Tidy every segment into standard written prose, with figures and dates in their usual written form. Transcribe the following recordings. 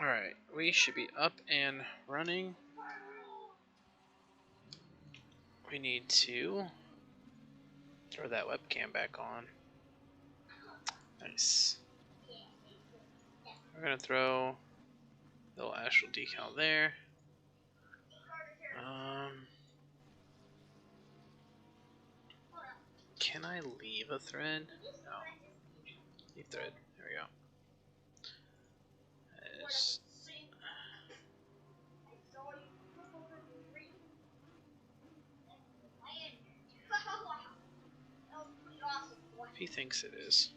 Alright, we should be up and running. We need to throw that webcam back on. Nice. We're gonna throw the little astral decal there. Can I leave a thread? No. Leave thread. There we go. If he thinks it is.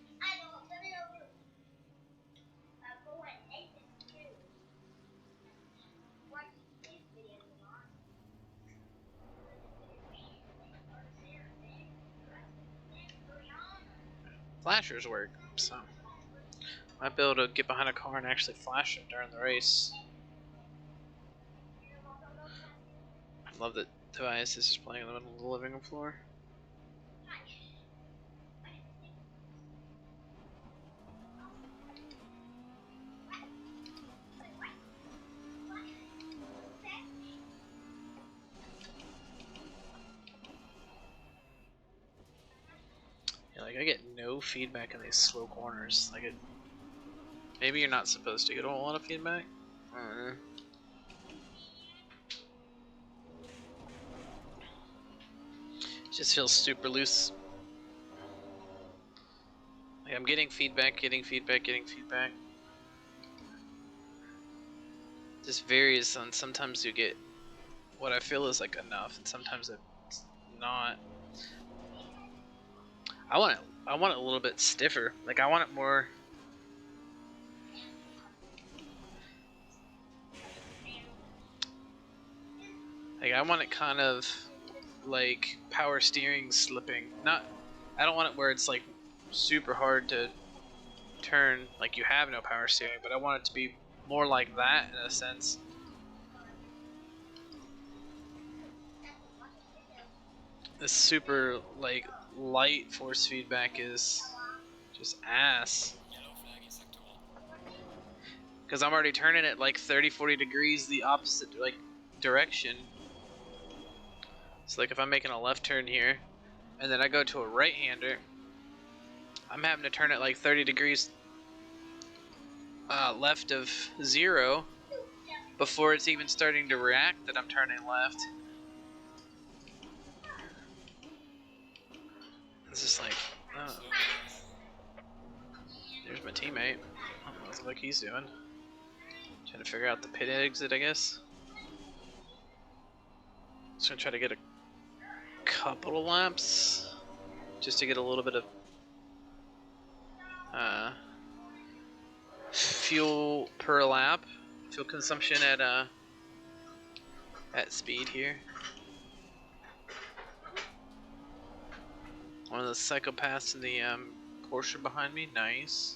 Flashers work, so I might be able to get behind a car and actually flash it during the race. I love that Tobias is just playing in the middle of the living room floor. Yeah, like I get no feedback in these slow corners. Like maybe you're not supposed to get a whole lot of feedback. I don't know. It just feels super loose. Like I'm getting feedback. Just varies on. Sometimes you get what I feel is like enough, and sometimes it's not. I want it a little bit stiffer. Like I want it more. Like I want it kind of like power steering slipping. Not. I don't want it where it's like super hard to turn, like you have no power steering, but I want it to be more like that in a sense. This super like light force feedback is just ass. Because I'm already turning it like 30-40 degrees the opposite like direction. So like if I'm making a left turn here and then I go to a right-hander, I'm having to turn it like 30 degrees left of 0 before it's even starting to react that I'm turning left. It's just like, oh. There's my teammate. I don't know what the fuck he's doing. Trying to figure out the pit exit, I guess. Just gonna try to get a couple of laps just to get a little bit of fuel per lap, fuel consumption at speed here. One of the psychopaths in the Porsche behind me, nice.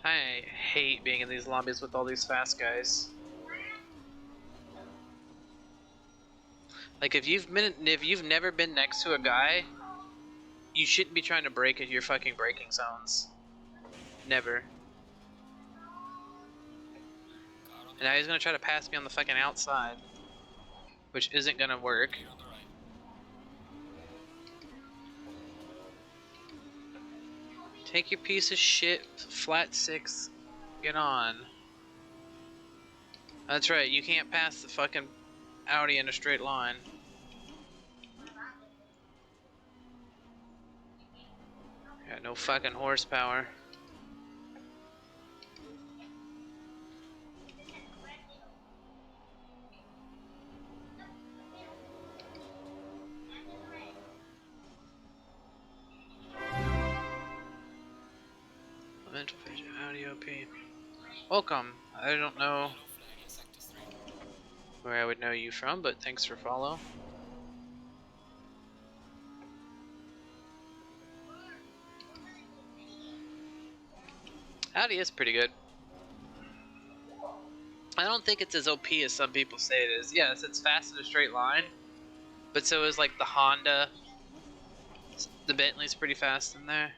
I hate being in these lobbies with all these fast guys. Like if you've never been next to a guy, you shouldn't be trying to brake at your fucking braking zones. Never. And now he's gonna try to pass me on the fucking outside, which isn't gonna work. Take your piece of shit flat 6, get on. That's right, you can't pass the fucking Audi in a straight line. Got no fucking horsepower. Mental page Audi OP. Welcome. I don't know where I would know you from, but thanks for follow. Audi is pretty good. I don't think it's as OP as some people say it is. Yes, it's fast in a straight line, but so is like the Honda. The Bentley's pretty fast in there.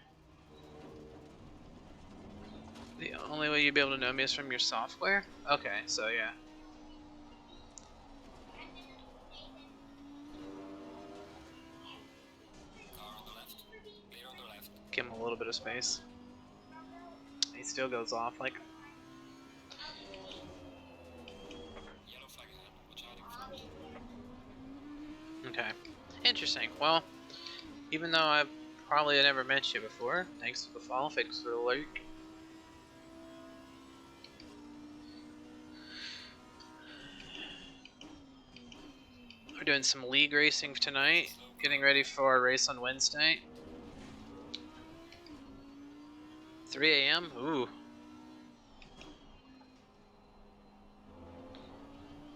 The only way you'd be able to know me is from your software? Okay, so yeah. Give him a little bit of space. He still goes off like. Okay. Interesting. Well, even though I've probably never met you before, thanks for the follow, thanks for the like. We're doing some league racing tonight, getting ready for our race on Wednesday. 3 a.m.? Ooh.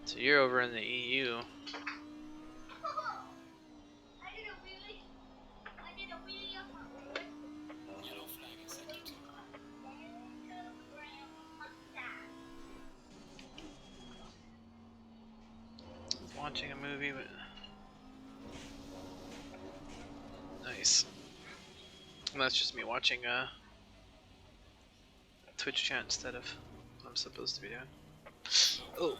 So you're over in the EU. Watching a movie, but nice. And that's just me watching Twitch chat instead of what I'm supposed to be doing. Oh.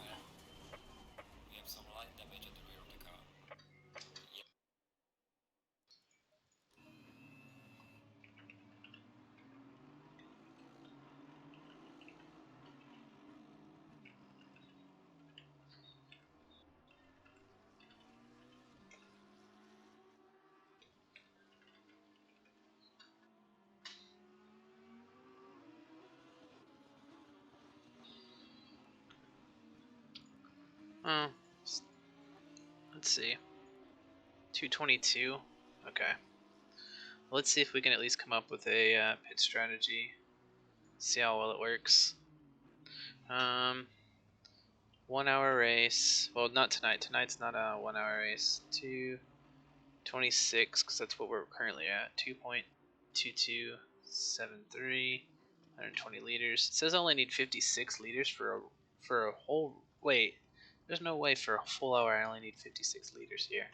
Oh. Let's see. 222. Okay. Let's see if we can at least come up with a pit strategy. See how well it works. 1 hour race. Well, not tonight. Tonight's not a 1 hour race. 226, because that's what we're currently at. 2.2273. 120 liters. It says I only need 56 liters for a whole. Wait. There's no way for a full hour I only need 56 liters here.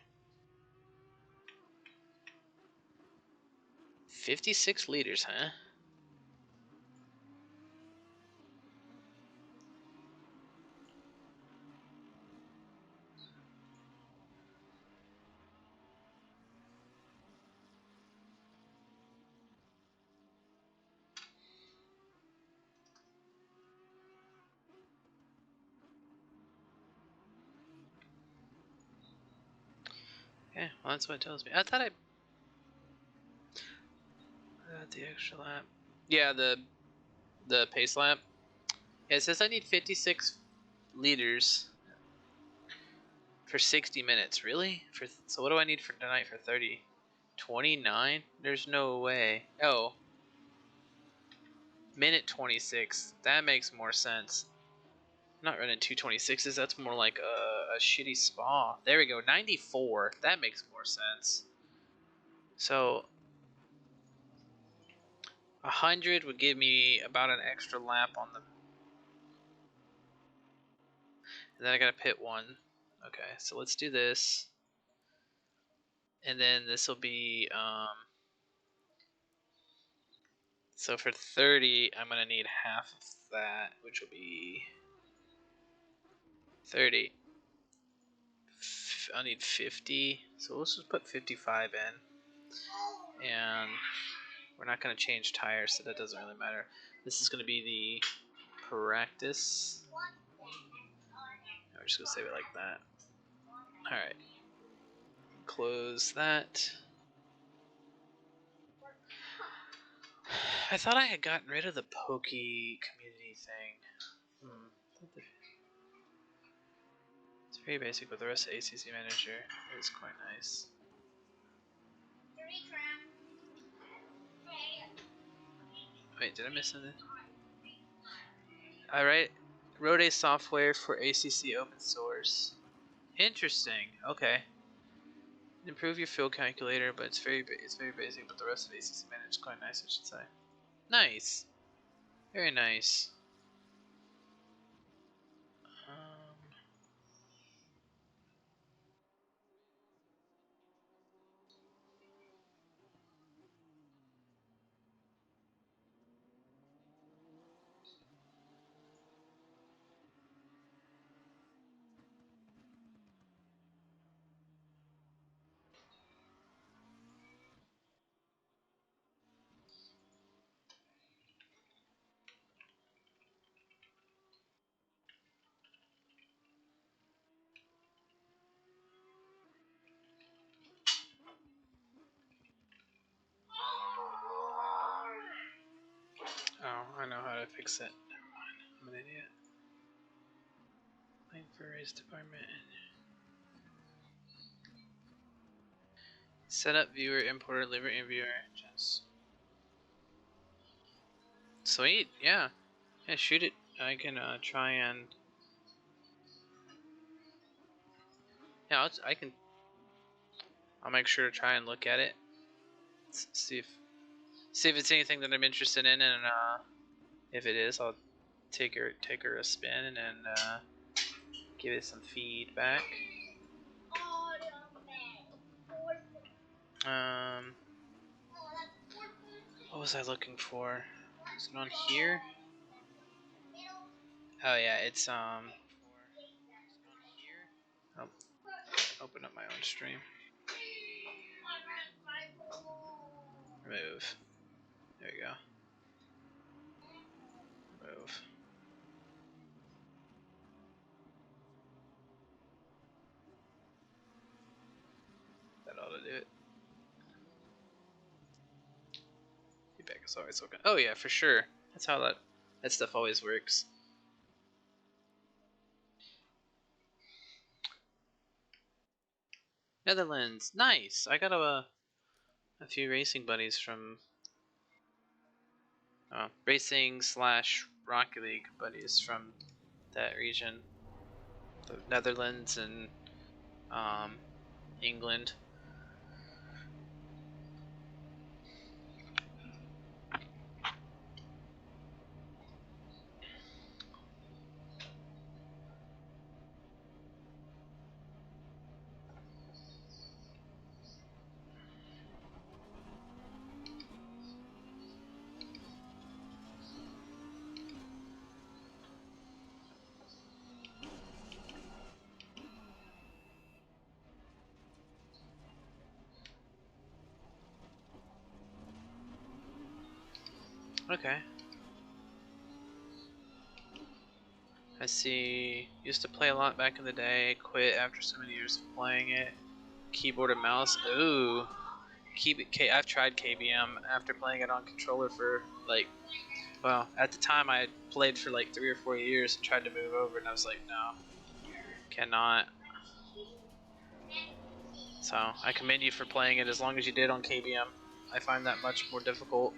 56 liters, huh? Okay, well that's what it tells me. I thought I got the extra lap. Yeah, the pace lap. Yeah, it says I need 56 liters for 60 minutes. Really? So what do I need for tonight for 30? 29? There's no way. Oh. Minute 26. That makes more sense. I'm not running 226s. That's more like a shitty spa. There we go. 94. That makes more sense. So 100 would give me about an extra lap on the. And then I gotta pit one. Okay, so let's do this. And then this will be so for 30 I'm gonna need half of that, which will be 30. I'll need 50, so let's just put 55 in. And we're not gonna change tires, so that doesn't really matter. This is gonna be the practice. We're just gonna save it like that. Alright. Close that. I thought I had gotten rid of the Pokey community thing. It's very basic, but the rest of ACC Manager is quite nice. Wait, did I miss something? I wrote a software for ACC open source. Interesting. Okay. Improve your fuel calculator, but it's very basic. But the rest of ACC Manager is quite nice, I should say. Nice. Very nice. exit. Never mind. I'm an idiot. Link for race department. Set up viewer, importer, liver viewer. Just sweet, yeah. Yeah, shoot it. I can try and. Yeah, I can. I'll make sure to try and look at it. See if it's anything that I'm interested in, and if it is, I'll take her a spin and give it some feedback. What was I looking for? Is it on here? Oh yeah, it's Oh, open up my own stream. Remove. There you go. Remove. That ought to do it. Feedback is always open. Oh yeah, for sure. That's how that stuff always works. Netherlands, nice. I got a few racing buddies from racing / Rocket League buddies from that region, the Netherlands and England. Okay. I see. Used to play a lot back in the day. Quit after so many years of playing it. Keyboard and mouse. Ooh. I've tried KBM after playing it on controller for like. Well, at the time I had played for like 3 or 4 years and tried to move over, and I was like, no, cannot. So I commend you for playing it as long as you did on KBM. I find that much more difficult.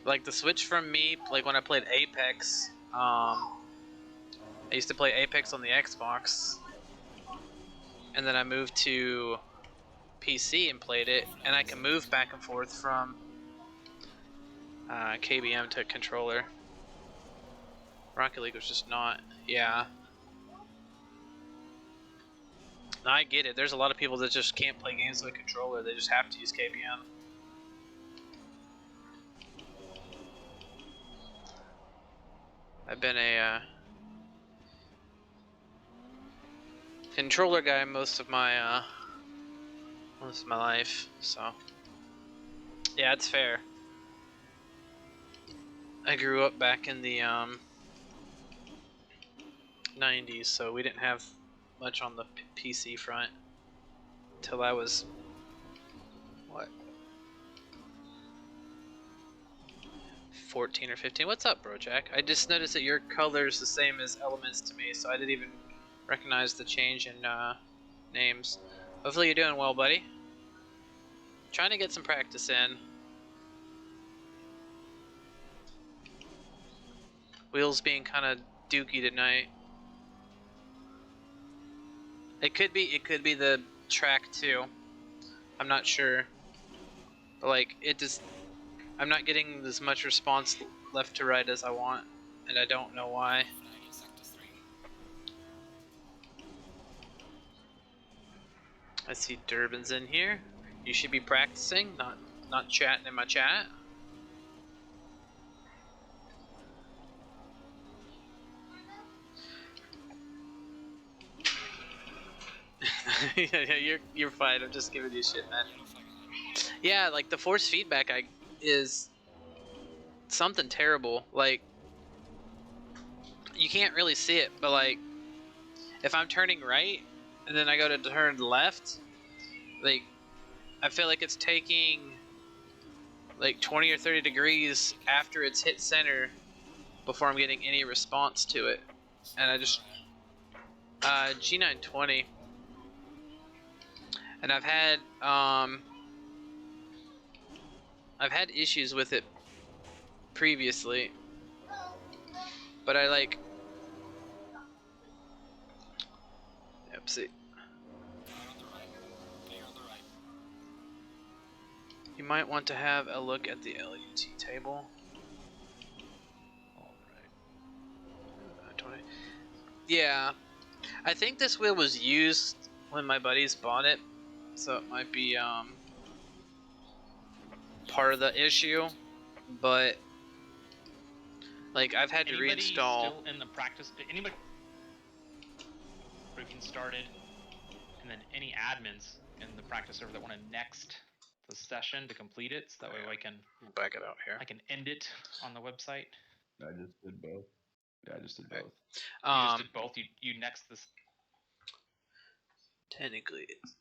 Like the switch from me, like when I played Apex, I used to play Apex on the Xbox, and then I moved to PC and played it, and I can move back and forth from KBM to controller. Rocket League was just not, yeah. No, I get it. There's a lot of people that just can't play games with a controller. They just have to use KBM. I've been a controller guy most of my life, so yeah, it's fair. I grew up back in the 90s, so we didn't have much on the PC front till I was what, 14 or 15. What's up, bro Jack? I just noticed that your color's the same as Elements to me, so I didn't even recognize the change in names. Hopefully you're doing well, buddy. Trying to get some practice in. Wheels being kind of dookie tonight. It could be the track too. I'm not sure. But like it just, I'm not getting as much response left to right as I want, and I don't know why. I see Durbin's in here. You should be practicing, not chatting in my chat. Yeah, you're fine. I'm just giving you shit, man. Yeah, like the force feedback is something terrible. Like you can't really see it, but like if I'm turning right and then I go to turn left, like I feel like it's taking like 20 or 30 degrees after it's hit center before I'm getting any response to it. And I just G920, and I've had issues with it previously, but I like. Yep, see. You might want to have a look at the LUT table. Alright. 20. Yeah, I think this wheel was used when my buddies bought it, so it might be part of the issue. But like, I've had to reinstall. Still in the practice? Anybody freaking started, and then any admins in the practice server that want to next the session to complete it, so that way I can back it out here. I can end it on the website. I just did both. Yeah, I just did both. You just did both. You next this. Technically, it's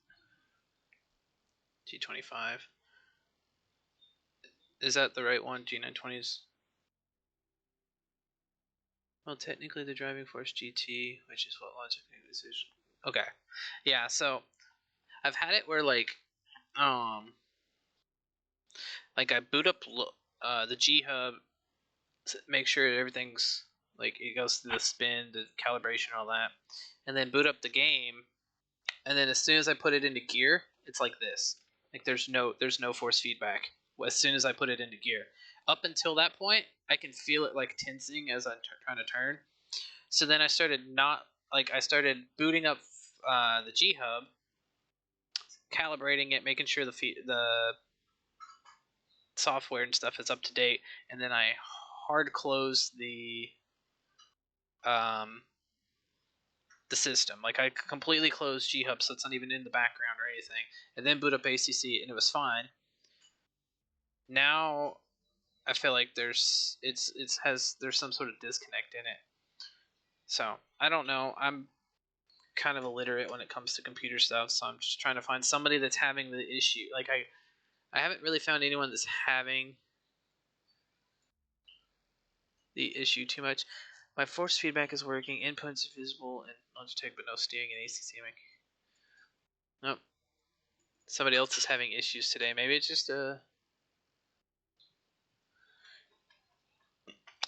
G25. Is that the right one? G920s. Well, technically the driving force GT, which is what logic made decision. Okay, yeah. So I've had it where like I boot up the G hub, make sure everything's like it goes through the spin, the calibration, all that, and then boot up the game, and then as soon as I put it into gear, it's like this. Like there's no force feedback as soon as I put it into gear. Up until that point, I can feel it like tensing as I'm trying to turn. So then I started booting up the G hub, calibrating it, making sure the software and stuff is up to date, and then I hard close the system. Like I completely closed G hub, so it's not even in the background or anything, and then boot up ACC, and it was fine. Now I feel like there's some sort of disconnect in it. So I don't know. I'm kind of illiterate when it comes to computer stuff, so I'm just trying to find somebody that's having the issue. Like I haven't really found anyone that's having the issue too much. My force feedback is working. Inputs are visible and Logitech, but no steering and ACC. Nope. Somebody else is having issues today. Maybe it's just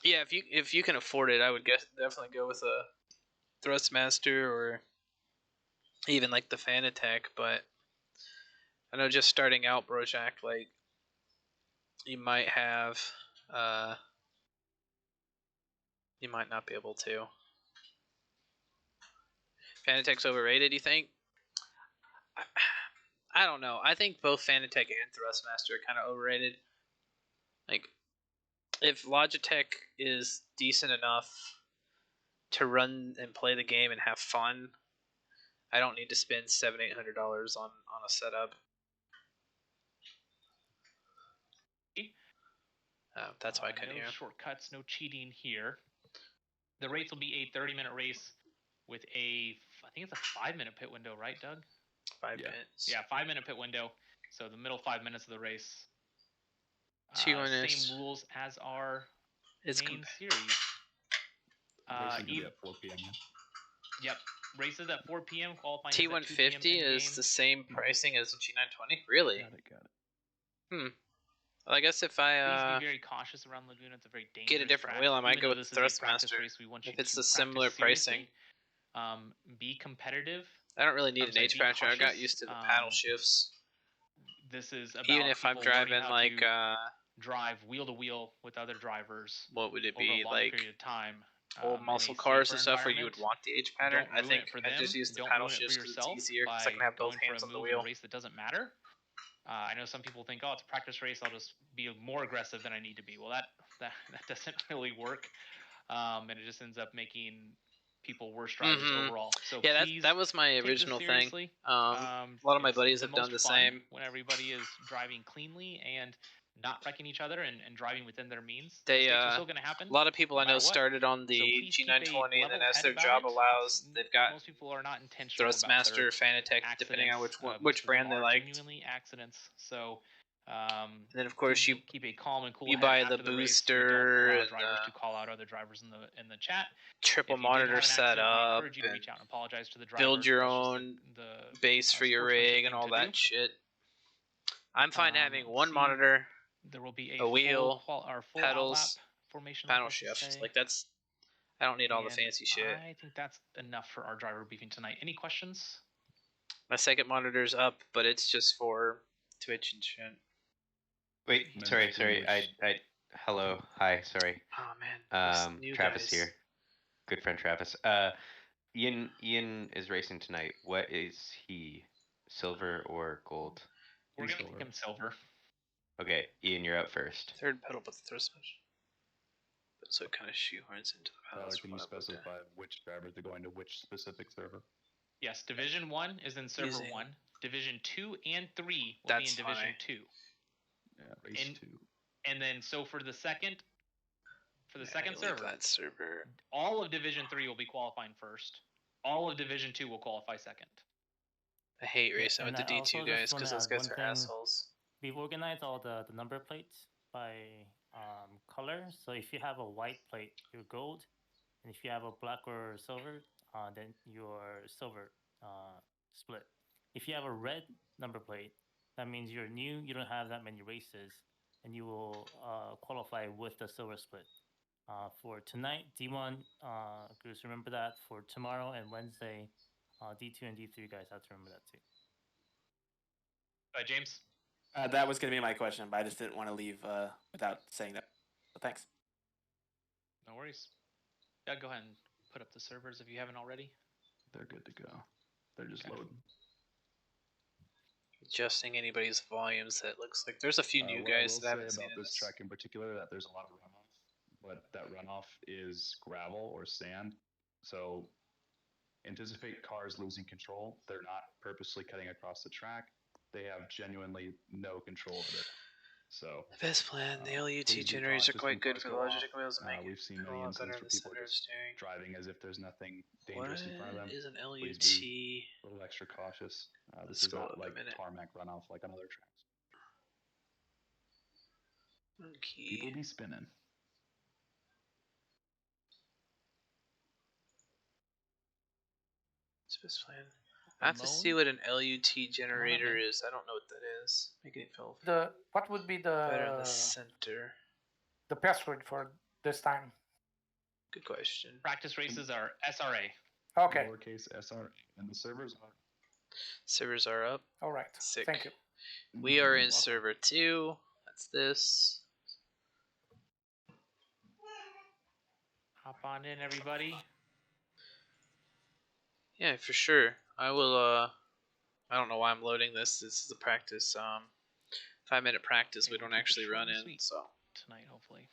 yeah, if you can afford it, I would definitely go with a Thrustmaster or even like the Fanatec. But I know just starting out, Brojack, like you might have you might not be able to. Fanatec's overrated, you think? I don't know. I think both Fanatec and Thrustmaster are kind of overrated. Like, if Logitech is decent enough to run and play the game and have fun, I don't need to spend $700-800 on a setup. That's why I couldn't hear. No shortcuts, no cheating here. The race will be a 30-minute race with I think it's a 5-minute pit window, right, Doug? 5 minutes. Yeah, 5-minute pit window. So the middle 5 minutes of the race. Same rules as our main series. Races at 4 p.m. Yep, races at 4 p.m. Qualifying. T150 is the same pricing as the G920. Really? Got it. Well, I guess if I please be very cautious around Laguna. It's a very dangerous get a different wheel, I might go with the Thrustmaster. If it's a similar pricing. Be competitive. I don't really need an H patcher. I got used to the paddle shifts. This is about even if I'm driving like drive wheel to wheel with other drivers. What would it be like? Period of time. Old muscle cars and stuff where you would want the H pattern. I think I just use the paddle shifts because it's easier because I can have both hands on the wheel. Race that doesn't matter. I know some people think, oh, it's a practice race. I'll just be more aggressive than I need to be. Well, that doesn't really work, and it just ends up making people worse drivers overall. So yeah, that was my original thing. A lot of my buddies have done the same. When everybody is driving cleanly and not wrecking each other and driving within their means. They are still going to happen. A lot of people I know started on the G920, and then as their job allows, they've got most people are not intentional Thrustmaster, Fanatec, depending on which brand they like. Genuinely accidents. So And then of course you keep a calm and cool you head buy after the race. booster We don't allow and drivers to call out other drivers in the chat. triple If you did have monitor an accident, we setup encourage you to and reach out and apologize to the driver. build your That's just own the base for your sportsmanship rig and thing all to that do. shit. I'm fine having Let's one see. monitor, There will be a wheel, full outlap pedals, formation. paddle like I like to shift. say. Like that's, I don't need all the And fancy shit. I think that's enough for our driver briefing tonight. Any questions? My second monitor's up, but it's just for Twitch and shit. Wait, sorry. Hello, hi, sorry. Oh man, these new Travis guys. here. Good friend Travis. Ian is racing tonight. What is he? Silver or gold? We're gonna make him silver. Okay, Ian, you're up first. Third pedal, but the third switch. But so it kind of shoehorns into the pedals. Tyler, can you specify which drivers are going to which specific server? Yes, Division 1 is in Server 1. Division 2 and 3 will be in Division 2. Yeah, race 2. And then, so for the second server, that server, all of Division 3 will be qualifying first. All of Division 2 will qualify second. I hate racing with the D2 guys because those guys are assholes. We've organized all the number plates by color. So if you have a white plate, you're gold. And if you have a black or silver, then you're silver split. If you have a red number plate, that means you're new, you don't have that many races, and you will qualify with the silver split. For tonight, D1 groups, remember that. For tomorrow and Wednesday, D2 and D3 guys have to remember that too. James? That was going to be my question, but I just didn't want to leave without saying that. So thanks. No worries. Yeah, go ahead and put up the servers if you haven't already. They're good to go. They're just loading. Adjusting anybody's volumes. That looks like there's a few new guys that I haven't seen about this track in particular that there's a lot of runoff, but that runoff is gravel or sand. So anticipate cars losing control. They're not purposely cutting across the track. They have genuinely no control of it. So the best plan. The LUT generators are quite good for the logistic wheels and we've seen many a lot better instances in where the people center just steering. driving as if there's nothing What dangerous in front of them. is an Please LUT? be a little extra cautious. This is not like tarmac runoff like on other tracks. Okay. People be spinning. What's best plan? I have to see what an LUT generator is. I don't know what that is. Making it feel what would be better in the center. the password for this time? Good question. Practice races are SRA. Okay. Lowercase SRA. And the servers are. Servers are up. All right. Sick. Thank you. We are in server 2. That's this. Hop on in, everybody. Yeah, for sure. I will. I don't know why I'm loading this. This is a practice. 5-minute practice. We don't actually run in. So tonight, hopefully.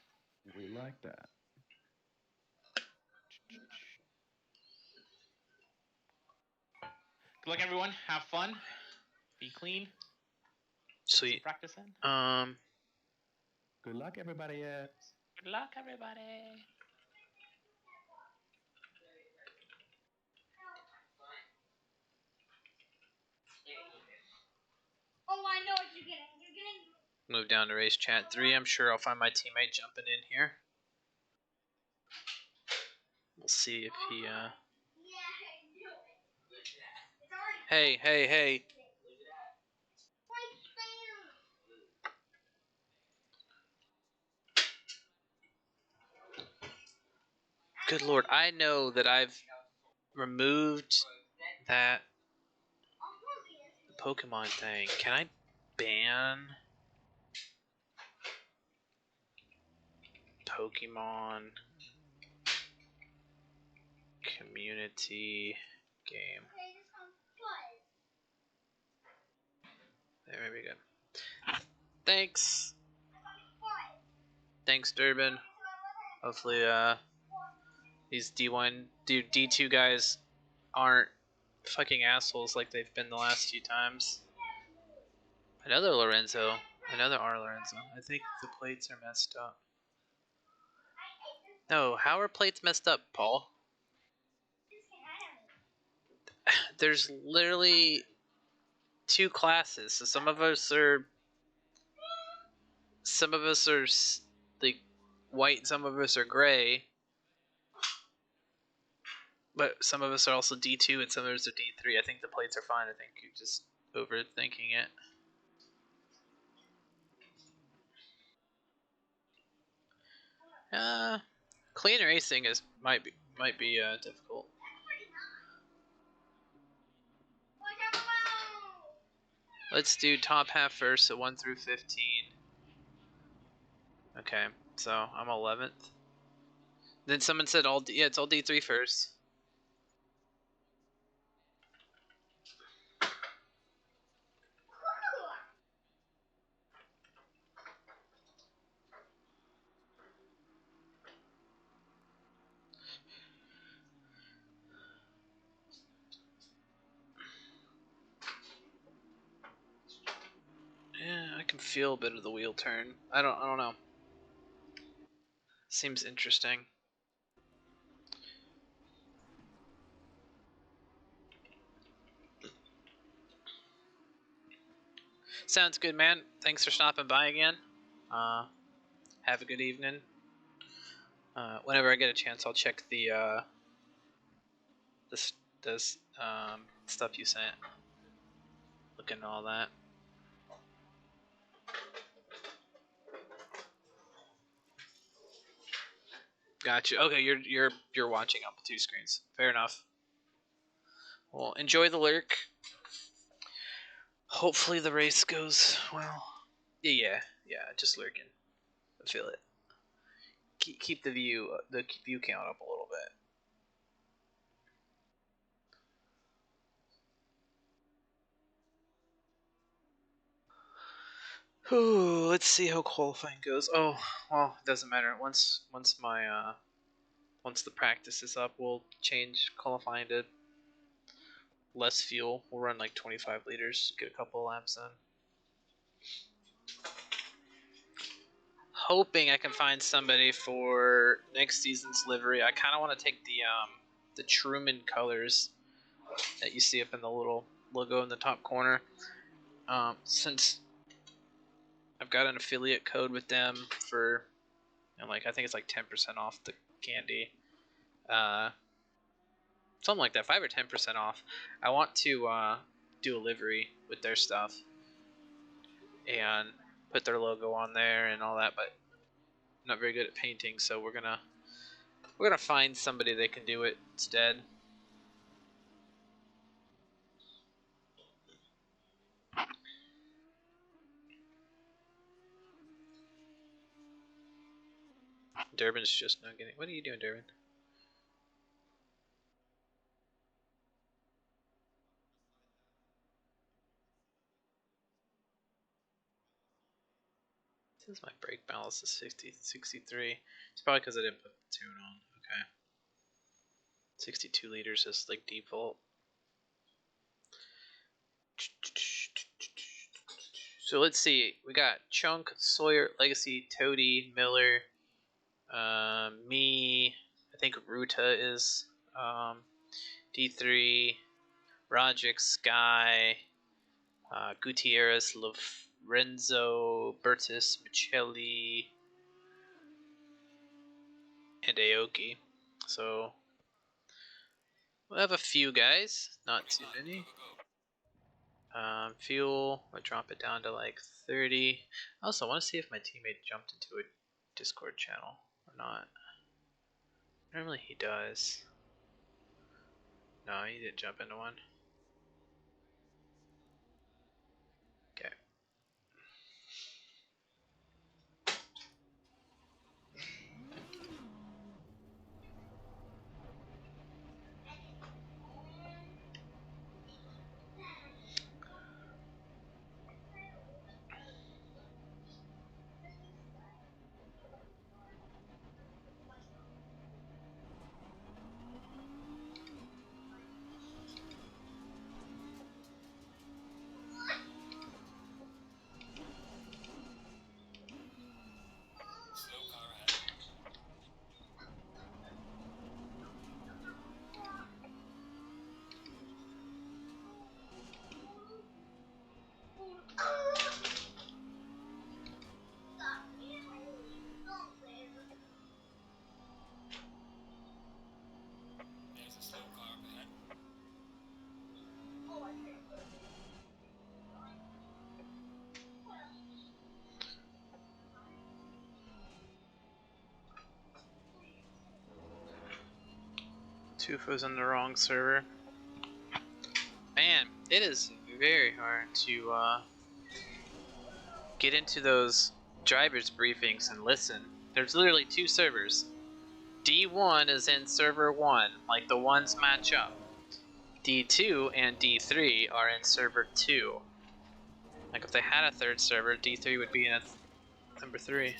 We like that. Good luck, everyone. Have fun. Be clean. Sweet. Practice in. Good luck, everybody. Good luck, everybody. Oh, I know what you're getting. You're getting. Move down to race chat 3. I'm sure I'll find my teammate jumping in here. We'll see if he. Yeah, Hey, hey, hey. Good lord, I know that I've removed that Pokemon thing. Can I ban Pokemon community game? There we go. Thanks. Thanks, Durbin. Hopefully, these D2 guys aren't fucking assholes like they've been the last few times. Another Lorenzo. Another R Lorenzo. I think the plates are messed up. No, how are plates messed up, Paul? There's literally 2 classes, so some of us are some of us are like white, some of us are gray, but some of us are also D2 and some of us are D3. I think the plates are fine. I think you're just overthinking it. Clean racing might be difficult. Let's do top half first, so 1 through 15. Okay, so I'm 11th. Then someone said yeah, it's all D3 first. Yeah, I can feel a bit of the wheel turn. I don't know. Seems interesting. Sounds good, man. Thanks for stopping by again. Have a good evening. Whenever I get a chance, I'll check the this stuff you sent. Look into all that. Gotcha. Okay, you're watching on 2 screens. Fair enough. Well, enjoy the lurk. Hopefully the race goes well. Yeah, just lurking. I feel it. Keep the view count up a little bit. Ooh, let's see how qualifying goes. Oh, well, it doesn't matter. Once the practice is up, we'll change qualifying to less fuel. We'll run like 25 liters, get a couple of laps in. Hoping I can find somebody for next season's livery. I kind of want to take the Truman colors that you see up in the little logo in the top corner. Since I've got an affiliate code with them for, I think it's like 10% off the candy. Something like that, 5 or 10% off. I want to do a livery with their stuff and put their logo on there and all that, but I'm not very good at painting, so we're gonna find somebody that can do it instead. Durbin's just not getting. What are you doing, Durbin? Since my brake balance is 63. It's probably because I didn't put the tune on. Okay. 62 liters is like default. So let's see. We got Chunk, Sawyer, Legacy, Toady, Miller, me. I think Ruta is D3. Rogic, Sky, Gutierrez, Lorenzo, Bertus, Michelli, and Aoki. So we'll have a few guys, not too many. Fuel, I'll drop it down to like 30. I also want to see if my teammate jumped into a Discord channel or not. Normally he does. No, he didn't jump into one. Okay. Tufo's in the wrong server. Man, it is very hard to get into those drivers briefings and listen. There's literally 2 servers. D1 is in server 1, like the ones match up. D2 and D3 are in server 2. Like if they had a 3rd server, D3 would be in number 3.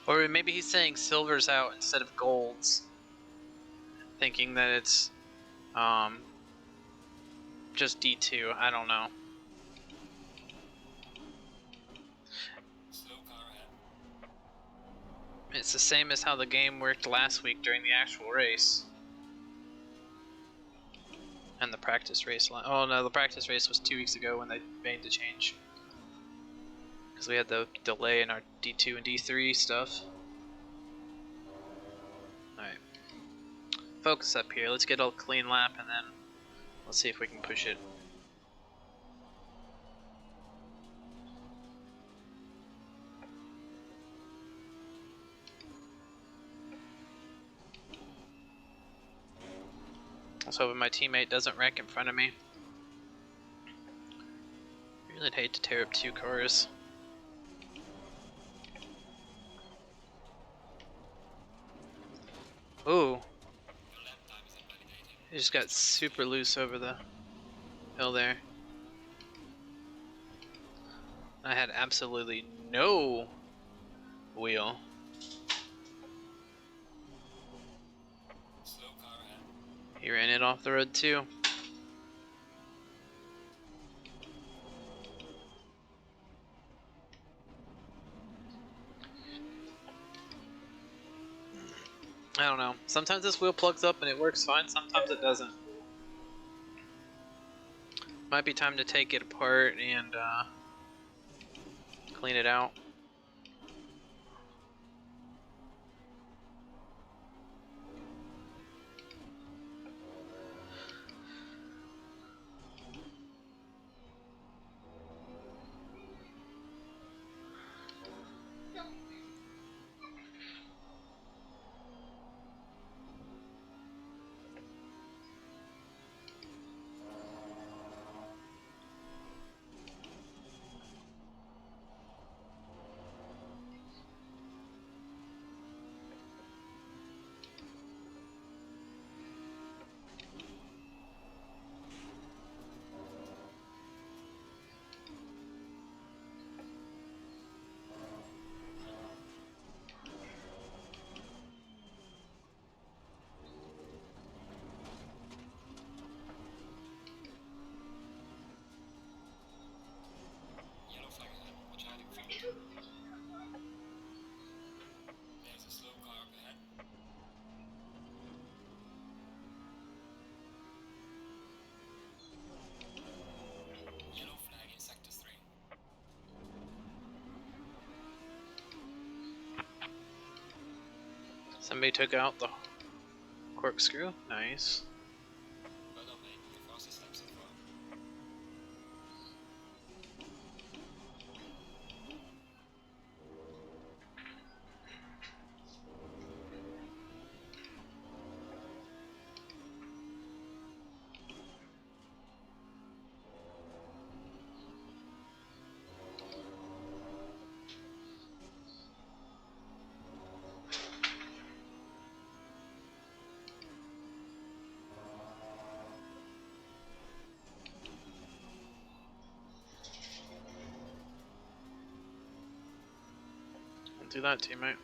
Or maybe he's saying silver's out instead of gold's, thinking that it's just D2. I don't know. It's the same as how the game worked last week during the actual race. And the practice race. Oh no, the practice race was 2 weeks ago when they made the change. Because we had the delay in our D2 and D3 stuff. Alright. Focus up here. Let's get a clean lap and then let's see if we can push it. Let's hope my teammate doesn't wreck in front of me. Really hate to tear up 2 cars. Ooh. He just got super loose over the hill there. I had absolutely no wheel. He ran it off the road too. I don't know. Sometimes this wheel plugs up and it works fine, sometimes it doesn't. Might be time to take it apart and clean it out. Somebody took out the corkscrew. Nice. Do that, teammate.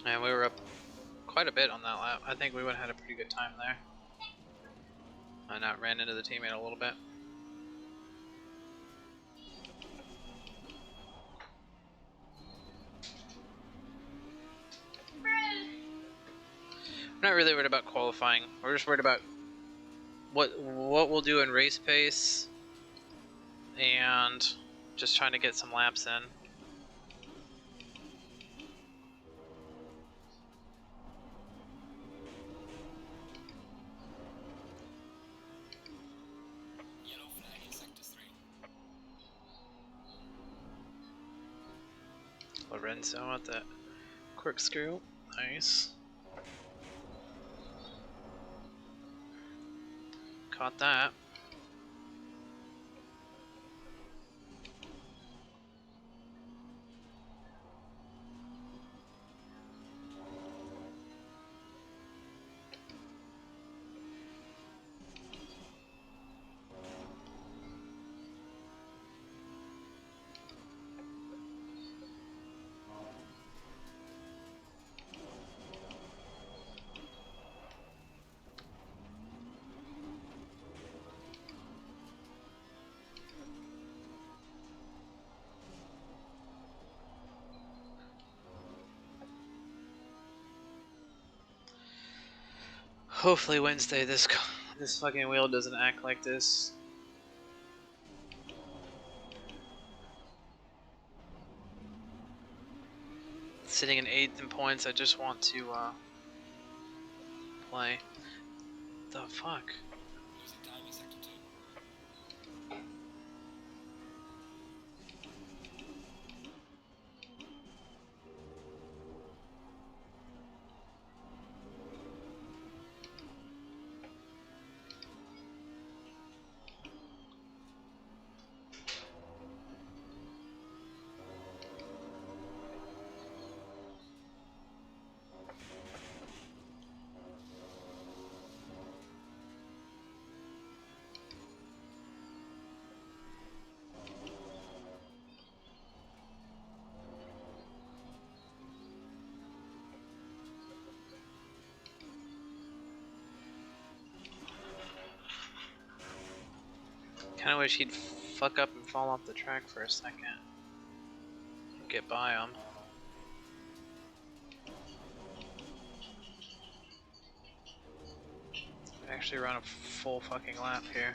And we were up quite a bit on that lap. I think we would have had a pretty good time there. I not ran into the teammate a little bit. I'm not really worried about qualifying. We're just worried about what we'll do in race pace and just trying to get some laps in. Lorenzo at that corkscrew. Nice. Caught that. Hopefully Wednesday this fucking wheel doesn't act like this. Sitting in 8th in points, I just want to play. The fuck? Kinda wish he'd fuck up and fall off the track for a second. Get by him. Actually run a full fucking lap here.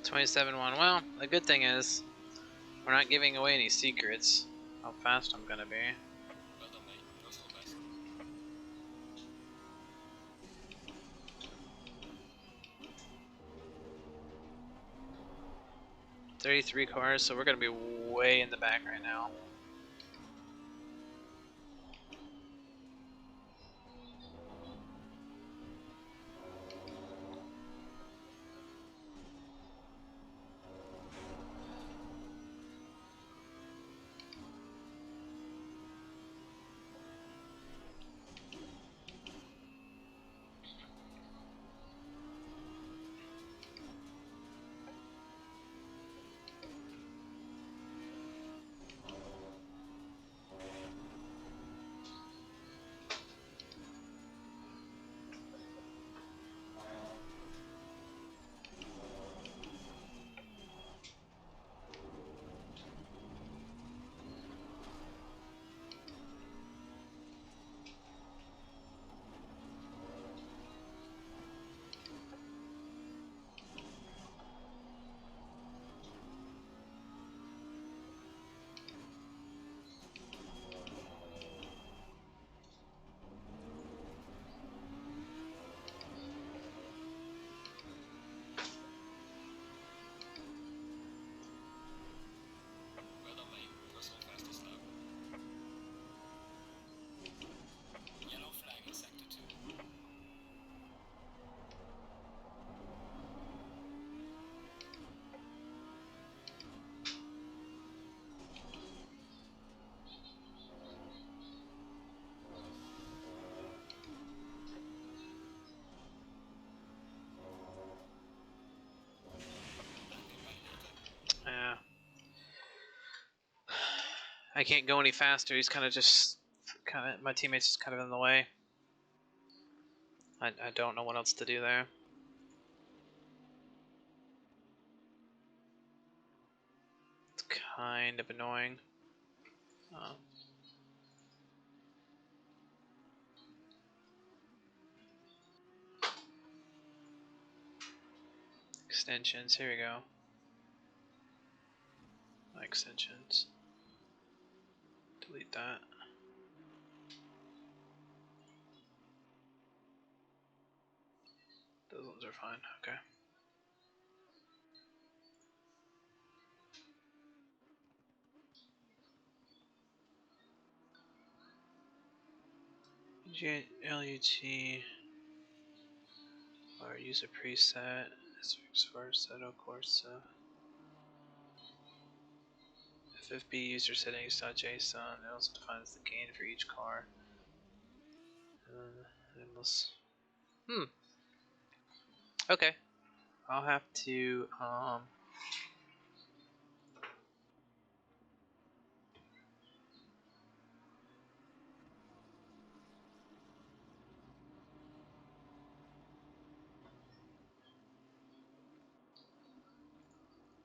$27-1. Well, the good thing is, we're not giving away any secrets. How fast I'm gonna be. 33 cars, so we're gonna be way in the back right now. Yeah. I can't go any faster. He's kind of just, my teammate's just kind of in the way. I don't know what else to do there. It's kind of annoying. Extensions, here we go. Extensions. Delete that. Those ones are fine, okay. LUT or use a preset. SRA Seto course. FFB user settings.json. It also defines the gain for each car. Okay. I'll have to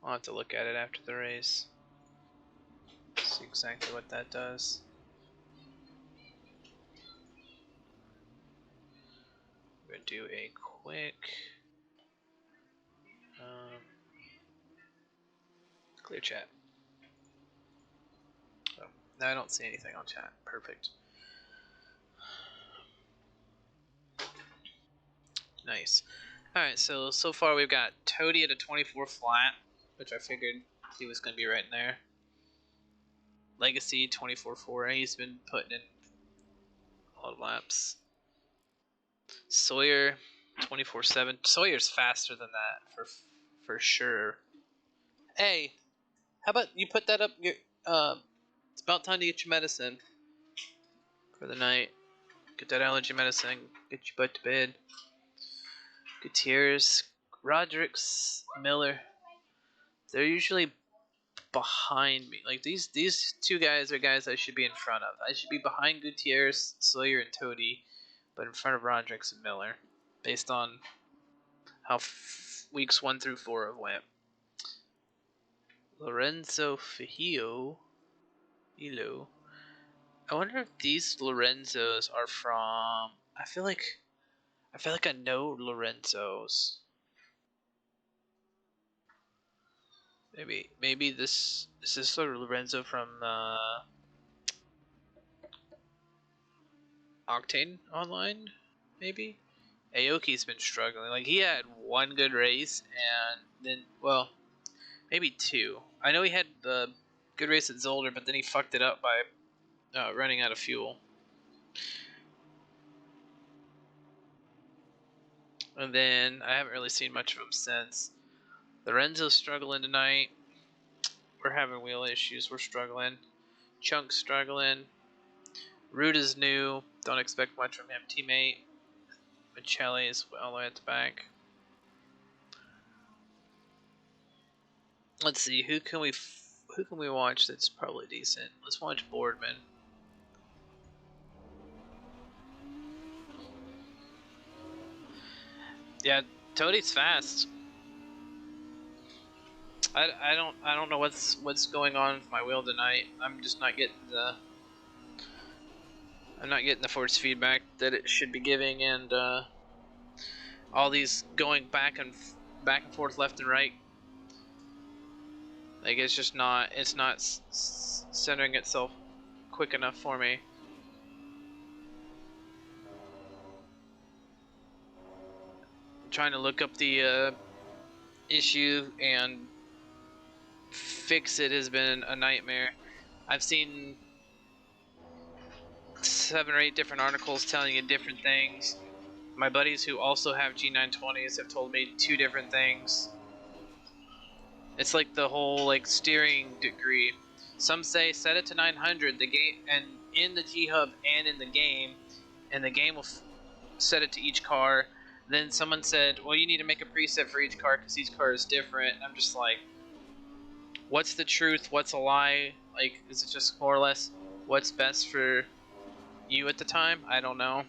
I'll have to look at it after the race. See exactly what that does. I'm gonna do a quick clear chat. Oh, no, I don't see anything on chat. Perfect. Nice. Alright, so far we've got Toady at a 24 flat, which I figured he was going to be right in there. Legacy 24-4, he's been putting in a lot of laps. Sawyer 24-7. Sawyer's faster than that for sure. Hey, how about you put that up your it's about time to get your medicine for the night. Get that allergy medicine, get your butt to bed. Gutierrez, Rodriguez, Miller. They're usually behind me. Like these two guys are guys I should be in front of. I should be behind Gutierrez, Sawyer, and Toady, but in front of Rodriguez and Miller, based on how weeks 1 through 4 have went. Lorenzo Fajillo. I wonder if these Lorenzos are from. I feel like I know Lorenzos. Maybe this is this Lorenzo from Octane Online, maybe. Aoki's been struggling. Like he had one good race, and then Maybe 2. I know he had the good race at Zolder, but then he fucked it up by running out of fuel. And then I haven't really seen much of him since. Lorenzo's struggling tonight. We're having wheel issues. We're struggling. Chunk's struggling. Root is new. Don't expect much from him. Teammate. Michelli is all the way at the back. Let's see. Who can we watch that's probably decent? Let's watch Boardman. Yeah, Toadie's fast. I don't know what's going on with my wheel tonight. I'm just not getting the force feedback that it should be giving, and all these going back and forth, left and right. Like it's not centering itself quick enough for me. Trying to look up the issue and fix it has been a nightmare. I've seen 7 or 8 different articles telling you different things. My buddies who also have G920s have told me 2 different things. It's like the whole like steering degree. Some say set it to 900 the game, and in the G Hub and in the game will set it to each car. Then someone said, well, you need to make a preset for each car because each car is different. And I'm just like, what's the truth? What's a lie? Like, is it just more or less what's best for you at the time? I don't know.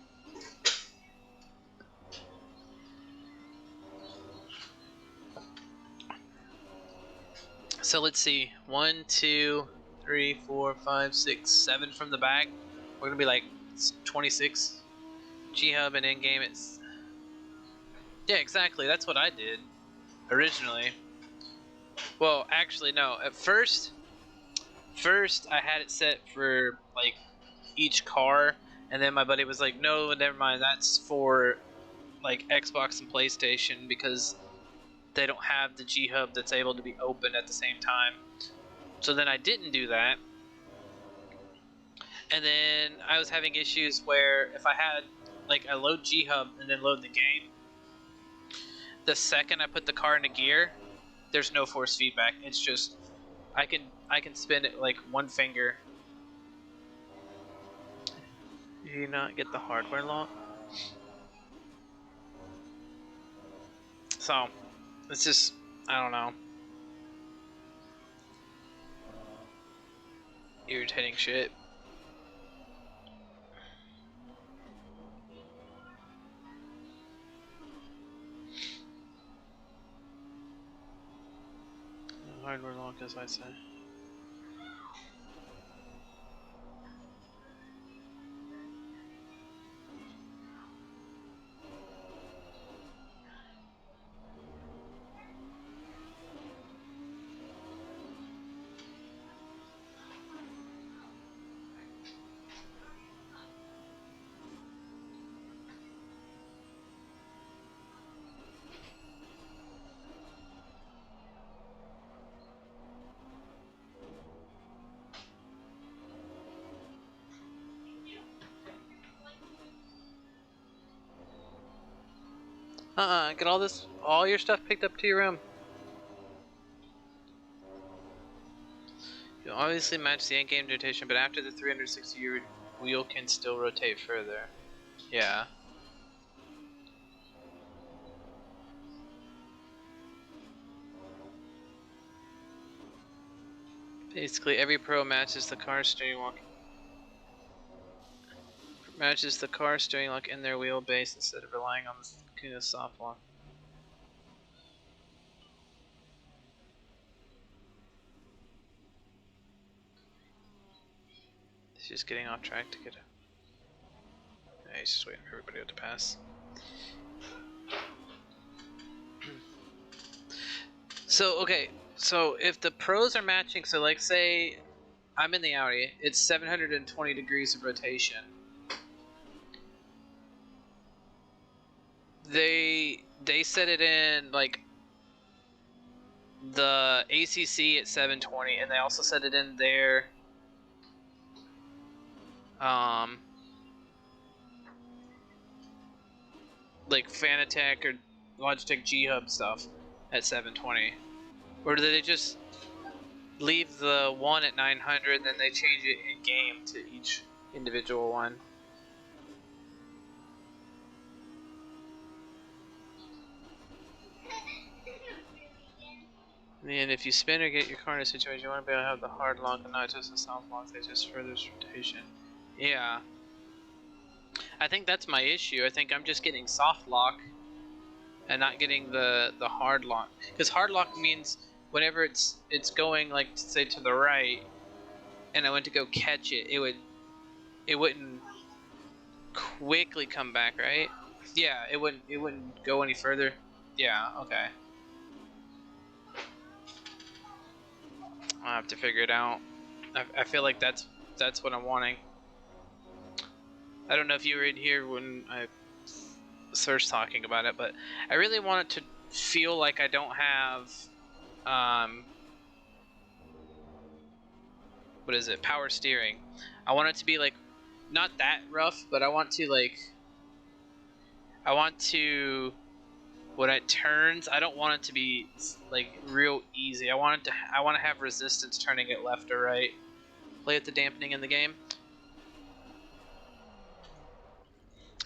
So let's see. 1, 2, 3, 4, 5, 6, 7 from the back. We're gonna be like 26. G Hub and in game it's. Yeah, exactly. That's what I did originally. Well, actually, no. At first I had it set for like each car, and then my buddy was like, "No, never mind. That's for like Xbox and PlayStation because they don't have the G Hub that's able to be open at the same time." So then I didn't do that, and then I was having issues where if I had like I load G Hub and then load the game, the second I put the car into gear, there's no force feedback. It's just I can spin it like one finger. Do you not get the hardware lock? So it's just I don't know. Irritating shit. Hardware lock, as I say. Get all your stuff picked up to your room. You obviously match the in-game rotation, but after the 360, your wheel can still rotate further. Yeah. Basically, every pro matches the car steering lock. Matches the car steering lock in their wheelbase instead of relying on the soft lock. He's just getting off track to get it. Yeah, he's just waiting for everybody to pass. So, okay, so if the pros are matching, so like say I'm in the Audi, it's 720 degrees of rotation. They set it in like the ACC at 720, and they also said it in their like Fanatec or Logitech G Hub stuff at 720, or do they just leave the one at 900 and then they change it in game to each individual one? And if you spin or get your car in a situation, you want to be able to have the hard lock and not just a soft lock that just furthers rotation. Yeah. I think that's my issue. I think I'm just getting soft lock and not getting the hard lock. Because hard lock means whenever it's going, like, say to the right, and I went to go catch it, it wouldn't quickly come back, right? Yeah, it wouldn't go any further. Yeah, okay. I'll have to figure it out. I feel like that's what I'm wanting. I don't know if you were in here when I was first talking about it, but I really want it to feel like I don't have what is it, power steering. I want it to be like not that rough, but I want to when it turns, I don't want it to be like real easy. I want to have resistance turning it left or right. Play with the dampening in the game.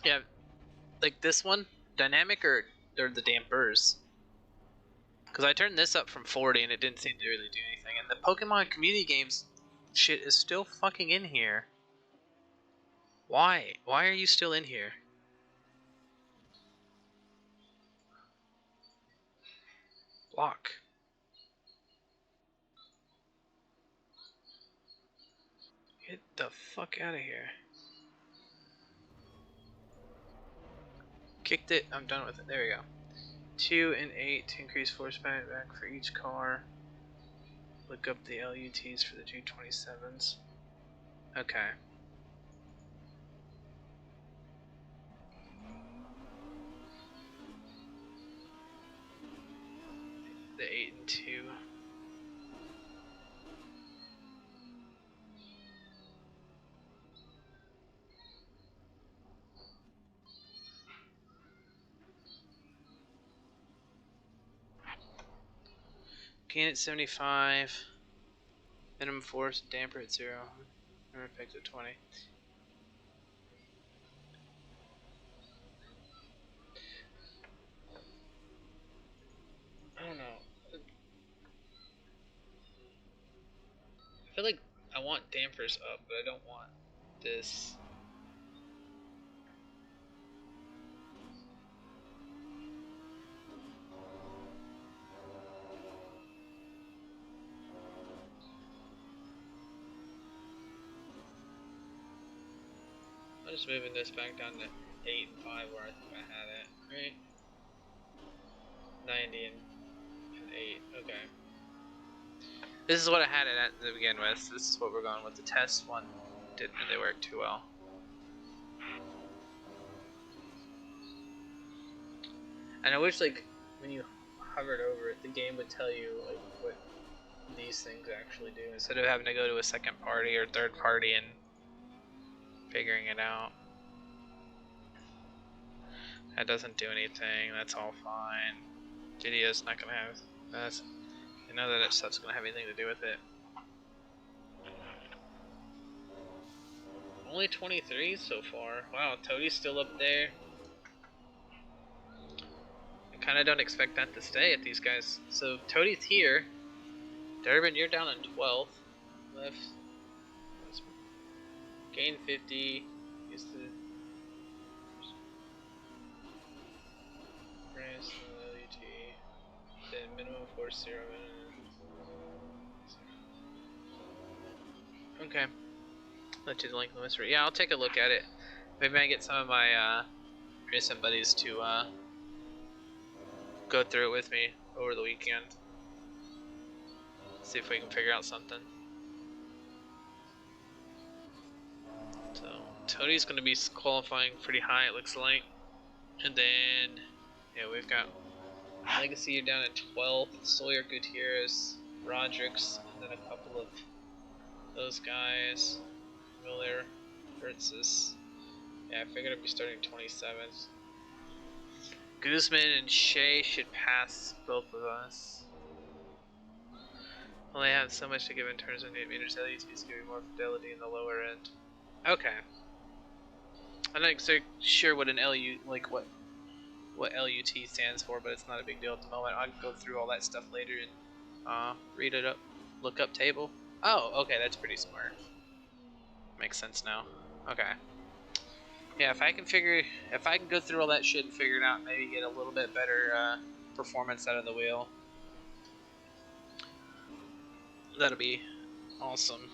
Yeah, like this one, dynamic or the dampers. Because I turned this up from 40 and it didn't seem to really do anything. And the Pokemon community games shit is still fucking in here. Why? Why are you still in here? Block. Get the fuck out of here. Kicked it. I'm done with it. There we go. 2 and 8 to increase force back for each car. Look up the LUTs for the 227s. Okay. The 8 and 2. Gain at 75. Minimum force, damper at 0. Minimum effect at 20. I don't know. I feel like I want dampers up, but I don't want this. I'm just moving this back down to 8 and 5 where I think I had it, right? 90 and 8, okay. This is what I had it at to begin with. This is what we're going with. The test one didn't really work too well. And I wish, like, when you hovered over it, the game would tell you, like, what these things actually do, instead of having to go to a second party or third party and figuring it out. That doesn't do anything. That's all fine. GDO's not gonna have that. You know that stuff's gonna have anything to do with it. Only 23 so far. Wow, Toadie's still up there. I kind of don't expect that to stay at these guys. So Toadie's here. Durbin, you're down in 12th. Left. Gain 50. Used to. Press LUT. Then minimum force 0. Okay. Let you link the mystery. Yeah, I'll take a look at it. Maybe I get some of my recent buddies to go through it with me over the weekend. See if we can figure out something. So Tony's going to be qualifying pretty high, it looks like. And then, yeah, we've got Legacy, you're down at 12th. Sawyer, Gutierrez, Rodriguez, and then a couple of those guys. Miller, Hertzis. Yeah, I figured I'd be starting 27th. Guzman and Shea should pass both of us. Only have so much to give in terms of new meters. LUT is giving more fidelity in the lower end. Okay. I'm not exactly sure what an LU what LUT stands for, but it's not a big deal at the moment. I'll go through all that stuff later and read it up. Look up table. Oh, okay, that's pretty smart. Makes sense now. Okay. Yeah, if I can go through all that shit and figure it out, maybe get a little bit better performance out of the wheel. That'll be awesome.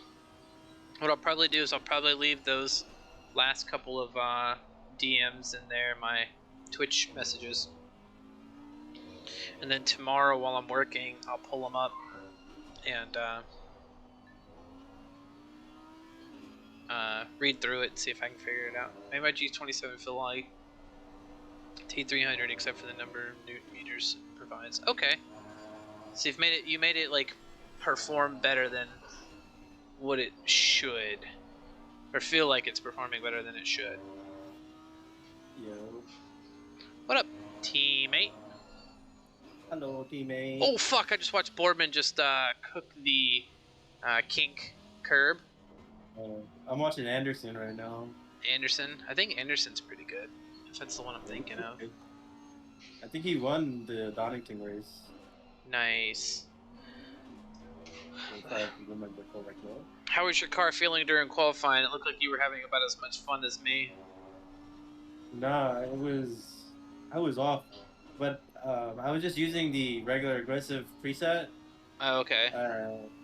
What I'll probably do is I'll probably leave those last couple of DMs in there, my Twitch messages. And then tomorrow while I'm working, I'll pull them up and read through it and see if I can figure it out. Maybe my G27 feel like T300 except for the number of Newton meters it provides. Okay. So you made it like perform better than what it should. Or feel like it's performing better than it should. Yo. What up, teammate? Hello, teammate. Oh fuck, I just watched Boardman just cook the kink curb. I'm watching Anderson right now. Anderson? I think Anderson's pretty good. If that's the one I'm thinking of. I think he won the Donington race. Nice. If I remember correctly. How was your car feeling during qualifying? It looked like you were having about as much fun as me. Nah, I was off, but I was just using the regular aggressive preset. Oh, okay.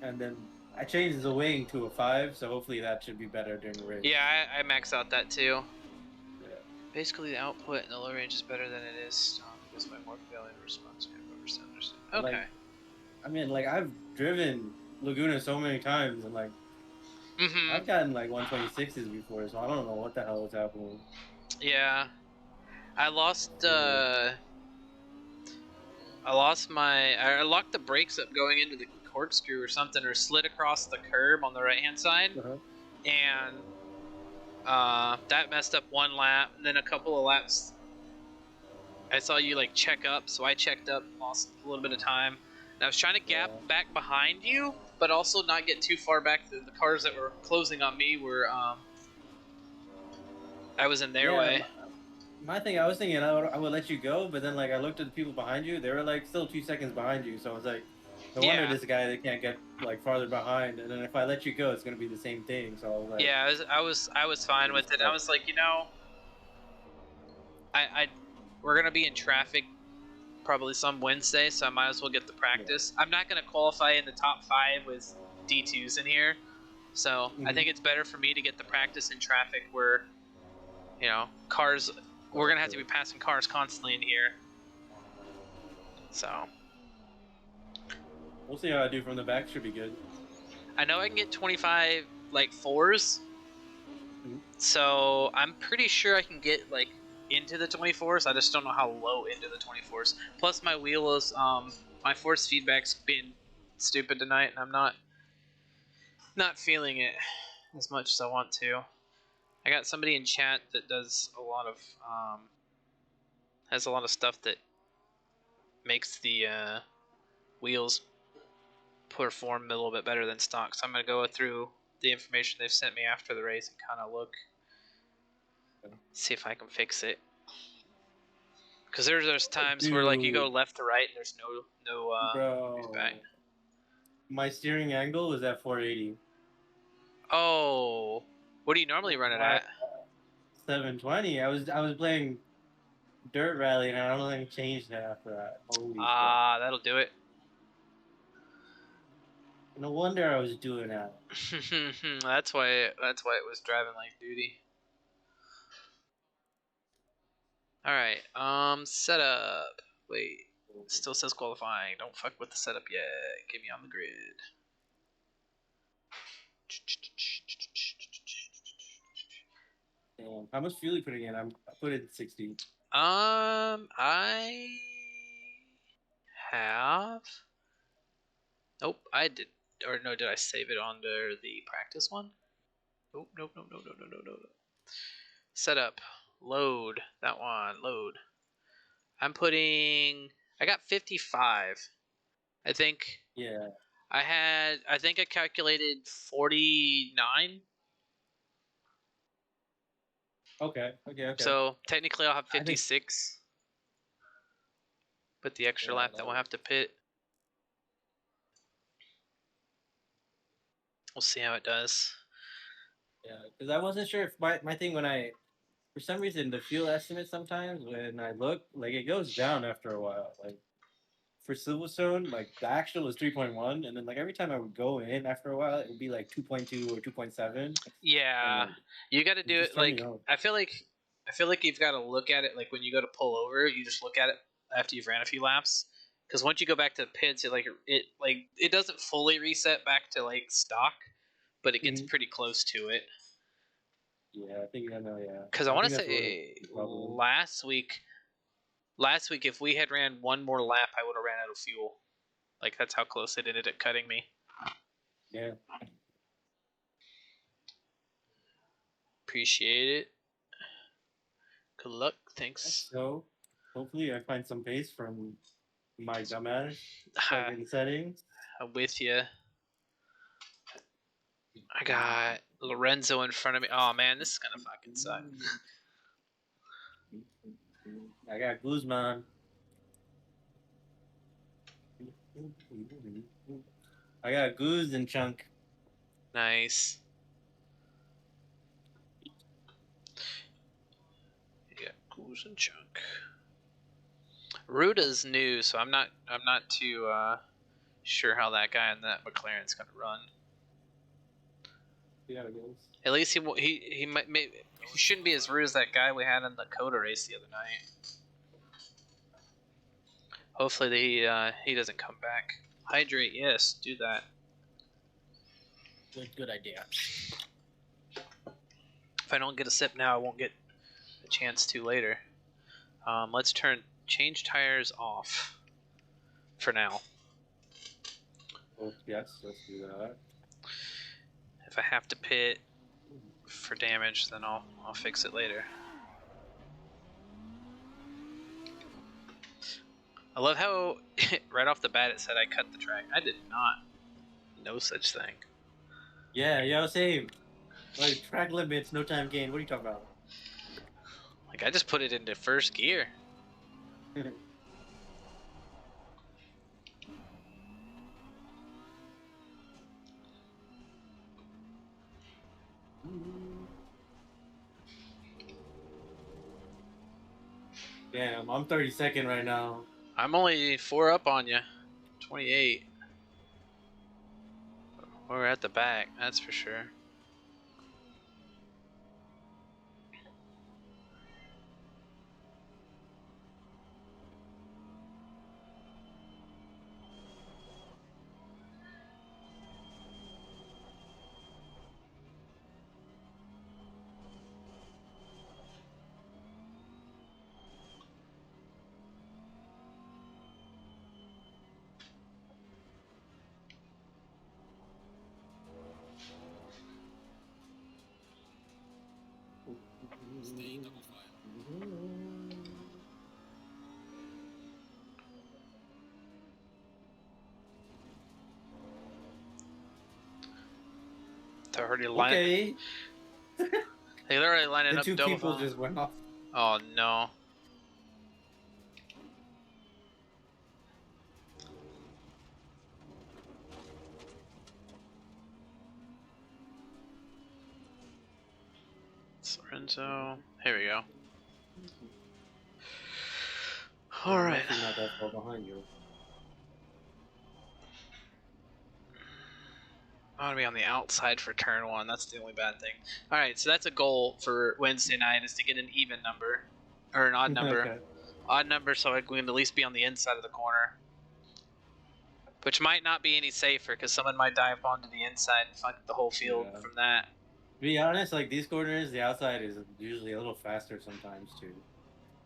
And then I changed the wing to a 5, so hopefully that should be better during the race. Yeah, I maxed out that too. Yeah. Basically, the output in the low range is better than it is because my more failure response can understand. Okay. Like, I mean, like I've driven Laguna so many times, and like I've gotten like 126s before, so I don't know what the hell is happening. Yeah, I locked the brakes up going into the corkscrew or something, or slid across the curb on the right hand side, and that messed up one lap, and then a couple of laps I saw you like check up, so I checked up, lost a little bit of time, and I was trying to gap back behind you, but also not get too far back. The cars that were closing on me were I was in their way. My thing, I was thinking I would let you go, but then like I looked at the people behind you, they were like still 2 seconds behind you, so I was like, no wonder this guy they can't get like farther behind, and then if I let you go, it's gonna be the same thing. So I was like, yeah, I was fine with it. I was like, you know, we're gonna be in traffic probably some Wednesday, so I might as well get the practice. I'm not gonna qualify in the top 5 with D2s in here, so I think it's better for me to get the practice in traffic where, you know, cars. We're gonna have to be passing cars constantly in here. So we'll see how I do from the back. Should be good. I know I can get 25 like 4s. So I'm pretty sure I can get like into the 24s. I just don't know how low into the 24s. Plus my wheel is my force feedback's been stupid tonight, and I'm not feeling it as much as I want to. I got somebody in chat that does a lot of has a lot of stuff that makes the wheels perform a little bit better than stock. So I'm gonna go through the information they've sent me after the race and kind of look, see if I can fix it. Because there's times where like you go left to right and there's no feedback. My steering angle is at 480. Oh, what do you normally run it at? 720. I was playing Dirt Rally, and I don't think changed that after that. Holy shit. That'll do it. No wonder I was doing that. That's why it was driving like duty. All right, setup. Wait, it still says qualifying. Don't fuck with the setup yet. Get me on the grid. Damn. How much fuel are you putting in? I put in 60. Nope, I did. Or no, did I save it under the practice one? Nope, nope, nope, nope, nope, nope, nope, nope. Setup. Load. That one. Load. I'm putting... I got 55. I think... Yeah. I think I calculated 49. Okay. So technically I'll have I think- 56. But the extra Yeah, lap that we'll have to pit. We'll see how it does. Yeah, because I wasn't sure if my thing when I, for some reason, the fuel estimate sometimes when I look, like it goes down after a while. Like for Silverstone, like the actual is 3.1, and then like every time I would go in after a while, it would be like 2.2 or 2.7. Yeah, like, you got to do just it turned me like off. I feel like you've got to look at it like when you go to pull over, you just look at it after you've ran a few laps. Because once you go back to the pits, it doesn't fully reset back to like stock, but it gets pretty close to it. Yeah, I think I know. Yeah, Because I want to think that's what say the problem is. last week if we had ran one more lap, I would have ran out of fuel. Like that's how close it ended up cutting me. Yeah. Appreciate it. Good luck. Thanks. So hopefully I find some pace from my dumbass fucking settings. I'm with you. I got Lorenzo in front of me. Oh man, this is gonna fucking suck. I got Guzman. I got Goose and Chunk. Nice. Yeah, Goose and Chunk. Ruta's new, so I'm not too sure how that guy in that McLaren's gonna run. Yeah, it is. At least he might maybe he shouldn't be as rude as that guy we had in the Coda race the other night. Hopefully he doesn't come back. Hydrate, yes, do that. Good idea. If I don't get a sip now, I won't get a chance to later. Let's change tires off for now. Oh, yes, let's do that. If I have to pit for damage, then I'll fix it later. I love how right off the bat it said I cut the track. I did not. No such thing. Yeah, same. Like track limits, no time gain. What are you talking about? Like I just put it into first gear. Damn, I'm 32nd right now. I'm only 4 up on you. 28. We're at the back, that's for sure. They're already lining. Okay. They're already lining The up two double. people just went off. Oh no. Lorenzo. Here we go. All right. I'm not that far behind you. I want to be on the outside for turn 1. That's the only bad thing. All right, so that's a goal for Wednesday night is to get an even number or an odd number. Okay. Odd number, so I can at least be on the inside of the corner. Which might not be any safer because someone might dive onto the inside and fuck the whole field from that. To be honest, like these corners, the outside is usually a little faster sometimes too.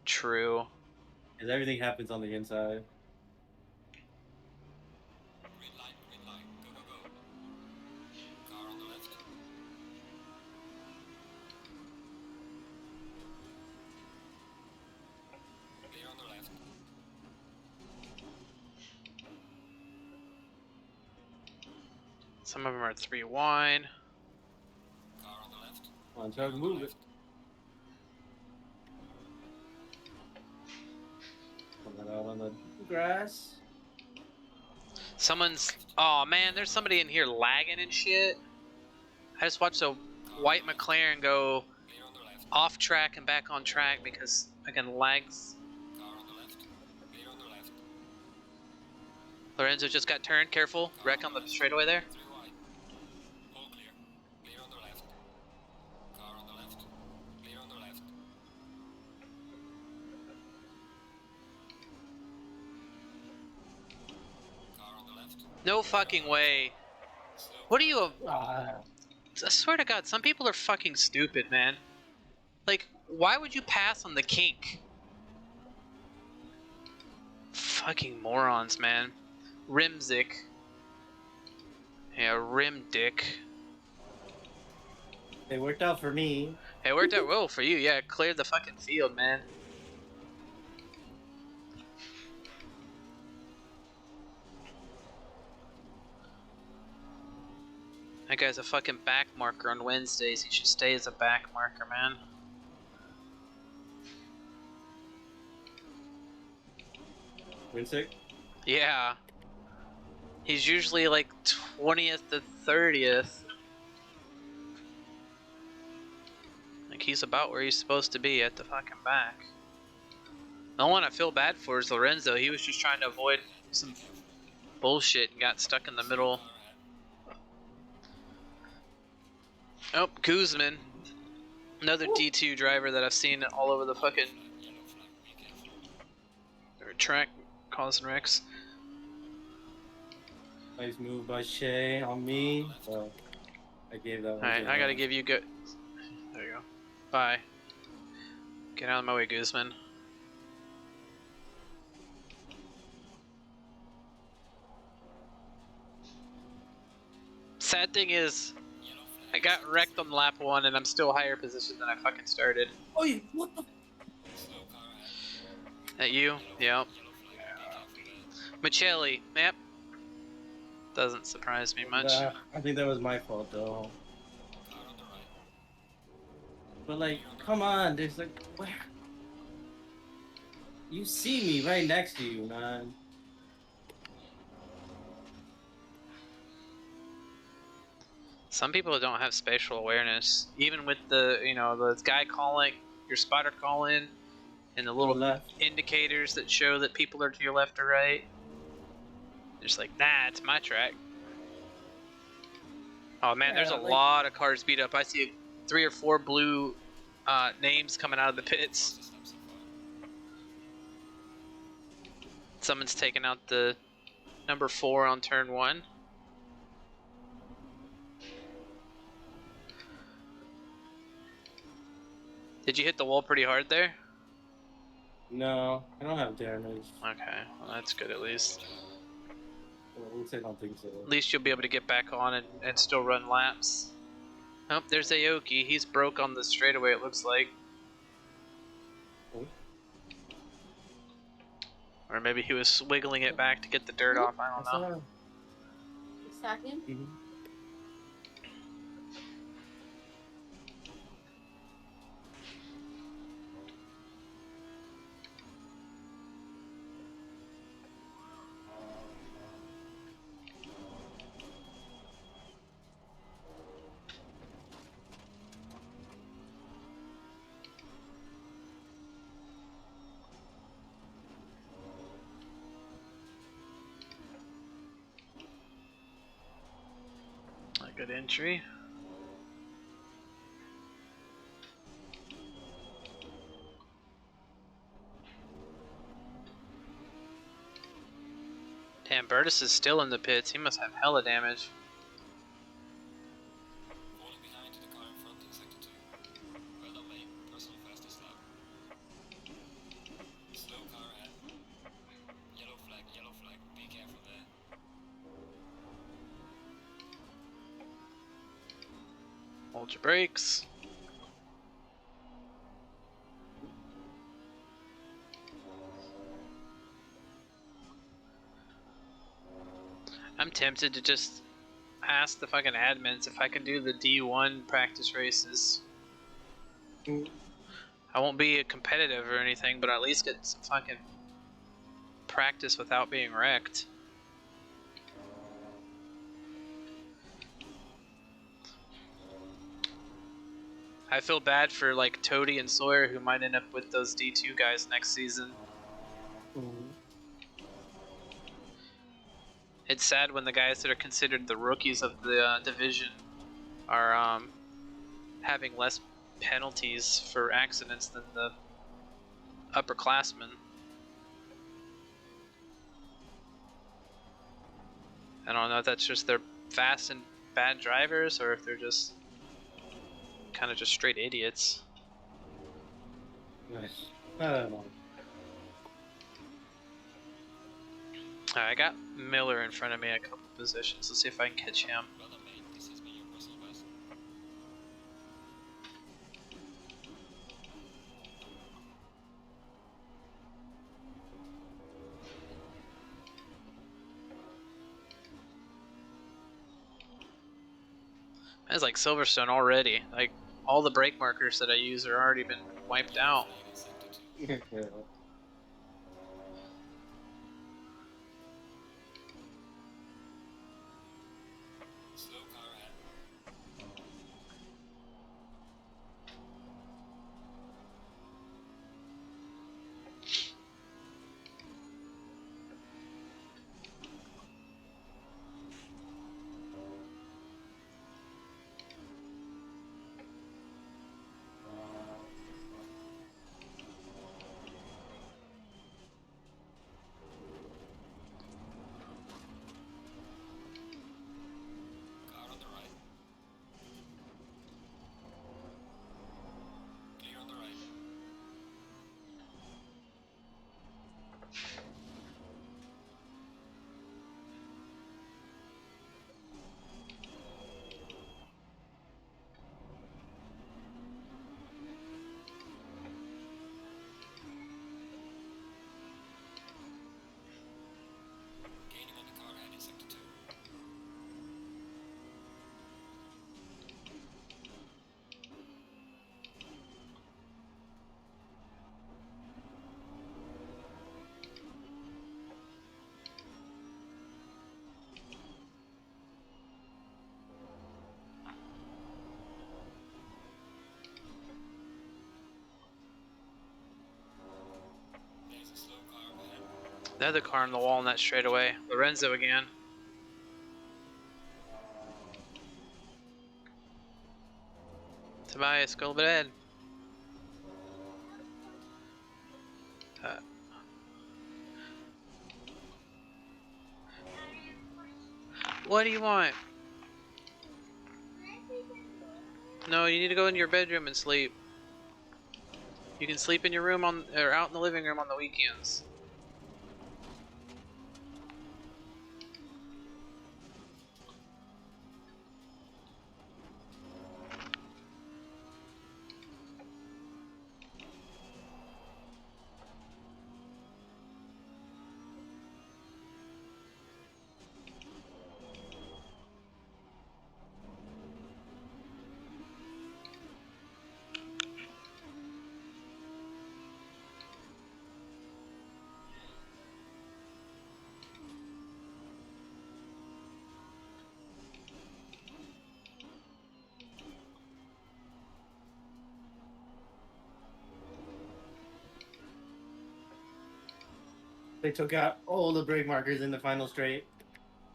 True. Because everything happens on the inside. Some of them are 3 wide. Come on, Chug, move it. Coming out on the grass. Someone's. Oh man, there's somebody in here lagging and shit. I just watched a white McLaren go off track and back on track because, again, lags. Lorenzo just got turned. Careful. Wreck on the straightaway there. No fucking way. What are you? I swear to God, some people are fucking stupid, man. Like, why would you pass on the kink? Fucking morons, man. Rimzik. Yeah, rim dick. It worked out for me. It worked out well for you, yeah. Cleared the fucking field, man. That guy's a fucking back marker on Wednesdays. He should stay as a back marker, man. Winsick? Yeah. He's usually like 20th to 30th. Like, he's about where he's supposed to be at the fucking back. The one I feel bad for is Lorenzo. He was just trying to avoid some bullshit and got stuck in the middle. Oh, Guzman. Another D2 driver that I've seen all over the fucking track causing wrecks. Nice move by Shay on me. So I gave that one. Alright, I gotta give you good. There you go. Bye. Get out of my way, Guzman. Sad thing is, I got wrecked on lap 1 and I'm still higher position than I fucking started. Oh, what the? That you? Yep. Michelli, yep. Doesn't surprise me much. I think that was my fault though. But like, come on, there's like, where? You see me right next to you, man. Some people don't have spatial awareness. Even with the, you know, the guy calling, your spotter calling, and the little indicators that show that people are to your left or right. They're just like, nah, it's my track. Oh man, there's a lot of cars beat up. I see 3 or 4 blue names coming out of the pits. Someone's taking out the number 4 on turn 1. Did you hit the wall pretty hard there? No, I don't have damage. Okay, well that's good at least. Well, I don't think so. At least you'll be able to get back on and still run laps. Oh, there's Aoki. He's broke on the straightaway, it looks like. Oh. Or maybe he was wiggling it back to get the dirt off. I don't know. Second. Mm-hmm. A good entry. Damn, Bertus is still in the pits. He must have hella damage. Hold your brakes. I'm tempted to just ask the fucking admins if I can do the D1 practice races. I won't be competitive or anything, but at least get some fucking practice without being wrecked. I feel bad for like Toady and Sawyer who might end up with those D2 guys next season. It's sad when the guys that are considered the rookies of the division are having less penalties for accidents than the upperclassmen. I don't know if that's just they're fast and bad drivers or if they're just kind of just straight idiots. Nice. I don't know. Alright, I got Miller in front of me at a couple positions. Let's see if I can catch him. It's like Silverstone already. Like all the brake markers that I use are already been wiped out. The other car on the wall in that straightaway. Lorenzo again. Tobias, go ahead. What do you want? No, you need to go into your bedroom and sleep. You can sleep in your room or out in the living room on the weekends. They took out all the brake markers in the final straight.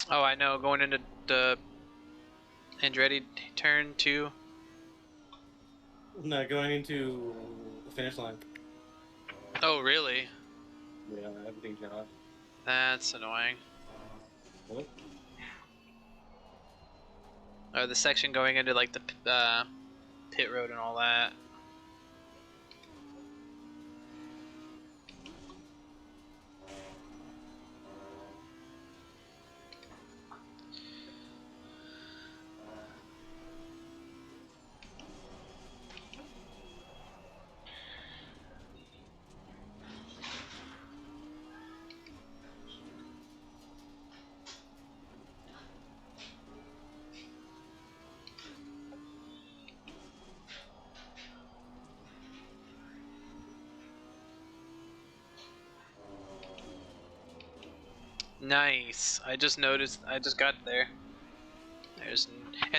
Oh, I know. Going into the Andretti turn 2. No, going into the finish line. Oh, really? Yeah, everything's off. That's annoying. What? Or the section going into like the pit road and all that. Nice. I just noticed. I just got there.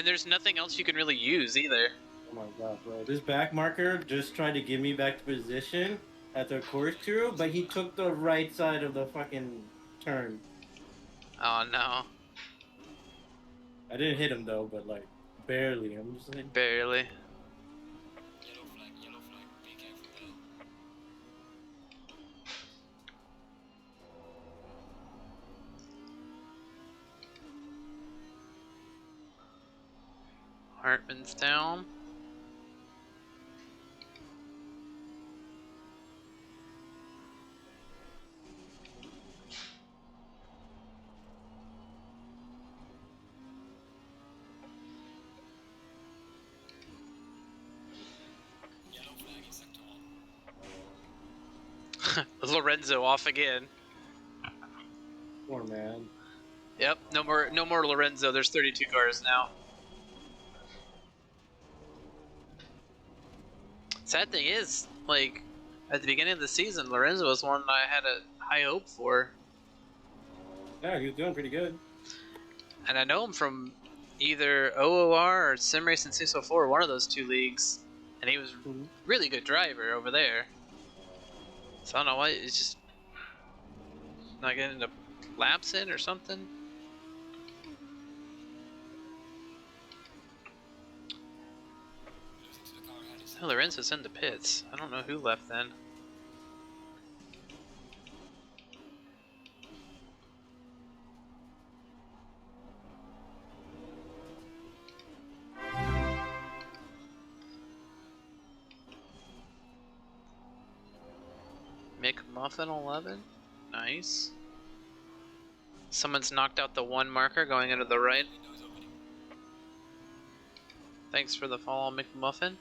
There's nothing else you can really use either. Oh my god, bro! This back marker just tried to get me back to position at the corkscrew, but he took the right side of the fucking turn. Oh no. I didn't hit him though, but like barely. I'm just like Barely. Yellow flag, be careful there. Hartman's down. Yellow flag in sector 1. Lorenzo off again. poor man. Yep, no more Lorenzo. There's 32 cars now. Sad thing is, like, at the beginning of the season, Lorenzo was one I had a high hope for. Yeah, he was doing pretty good. And I know him from either OOR or Sim Racing 604, one of those two leagues. And he was a really good driver over there. So I don't know why, he's just not getting the laps in or something. Losing to the car ahead is Oh, Lorenzo's in the pits. I don't know who left then. McMuffin 11. Nice. Someone's knocked out the one marker going into the right. windows opening. Thanks for the follow, McMuffin.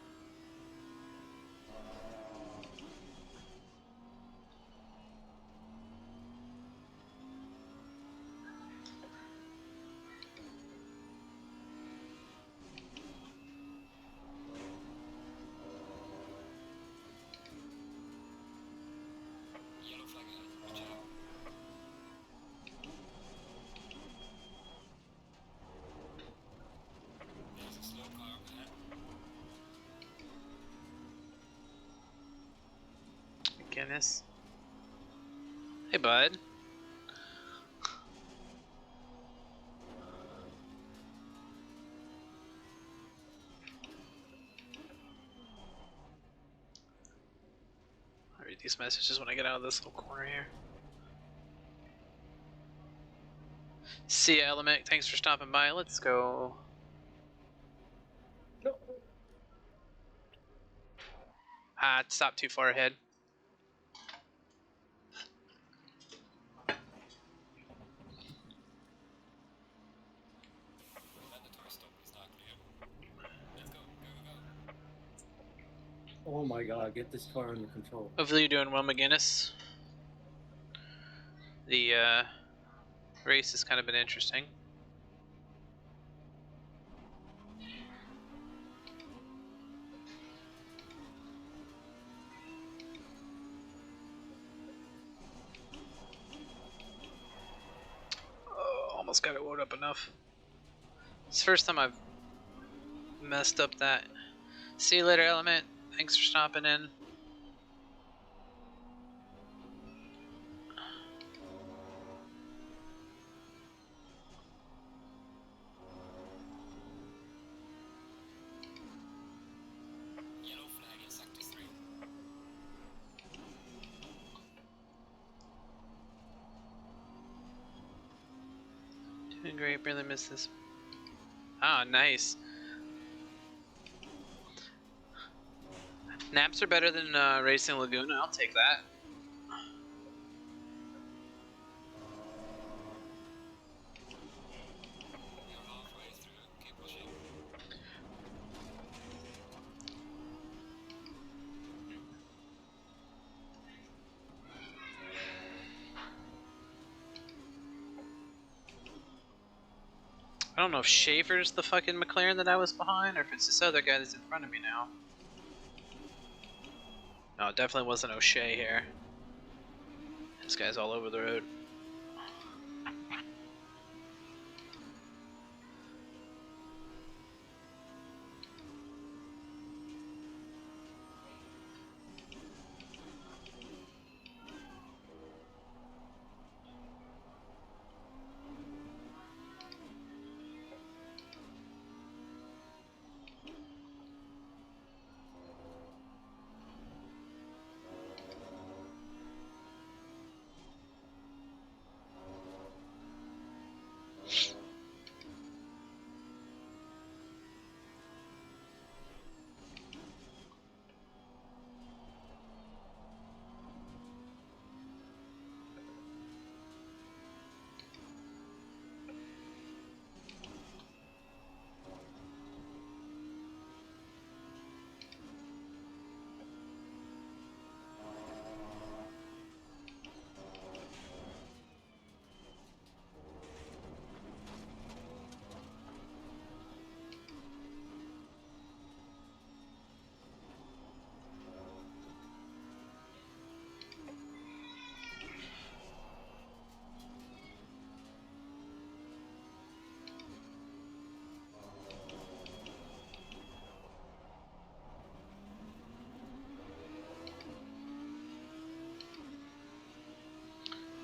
Yellow flag ahead, watch out. There's a slow car up ahead. Guinness. Hey, bud. I'll read these messages when I get out of this little corner here. See ya, Element. Thanks for stopping by. Let's go. Ah, stop too far ahead. Mandatory stop is now clear. Let's go, go, go. Oh my god, get this car under control. Hopefully you're doing well, McGinnis. The race has kind of been interesting. Oh, almost got it wound up enough. It's the first time I've messed up that. See you later, Element. Thanks for stopping in. Yellow flag in sector 3. Doing great, barely missed this. Ah, nice. Naps are better than Racing Laguna, I'll take that. You're halfway through, keep pushing. I don't know if Schaefer's the fucking McLaren that I was behind, or if it's this other guy that's in front of me now. No, it definitely wasn't O'Shea here. This guy's all over the road.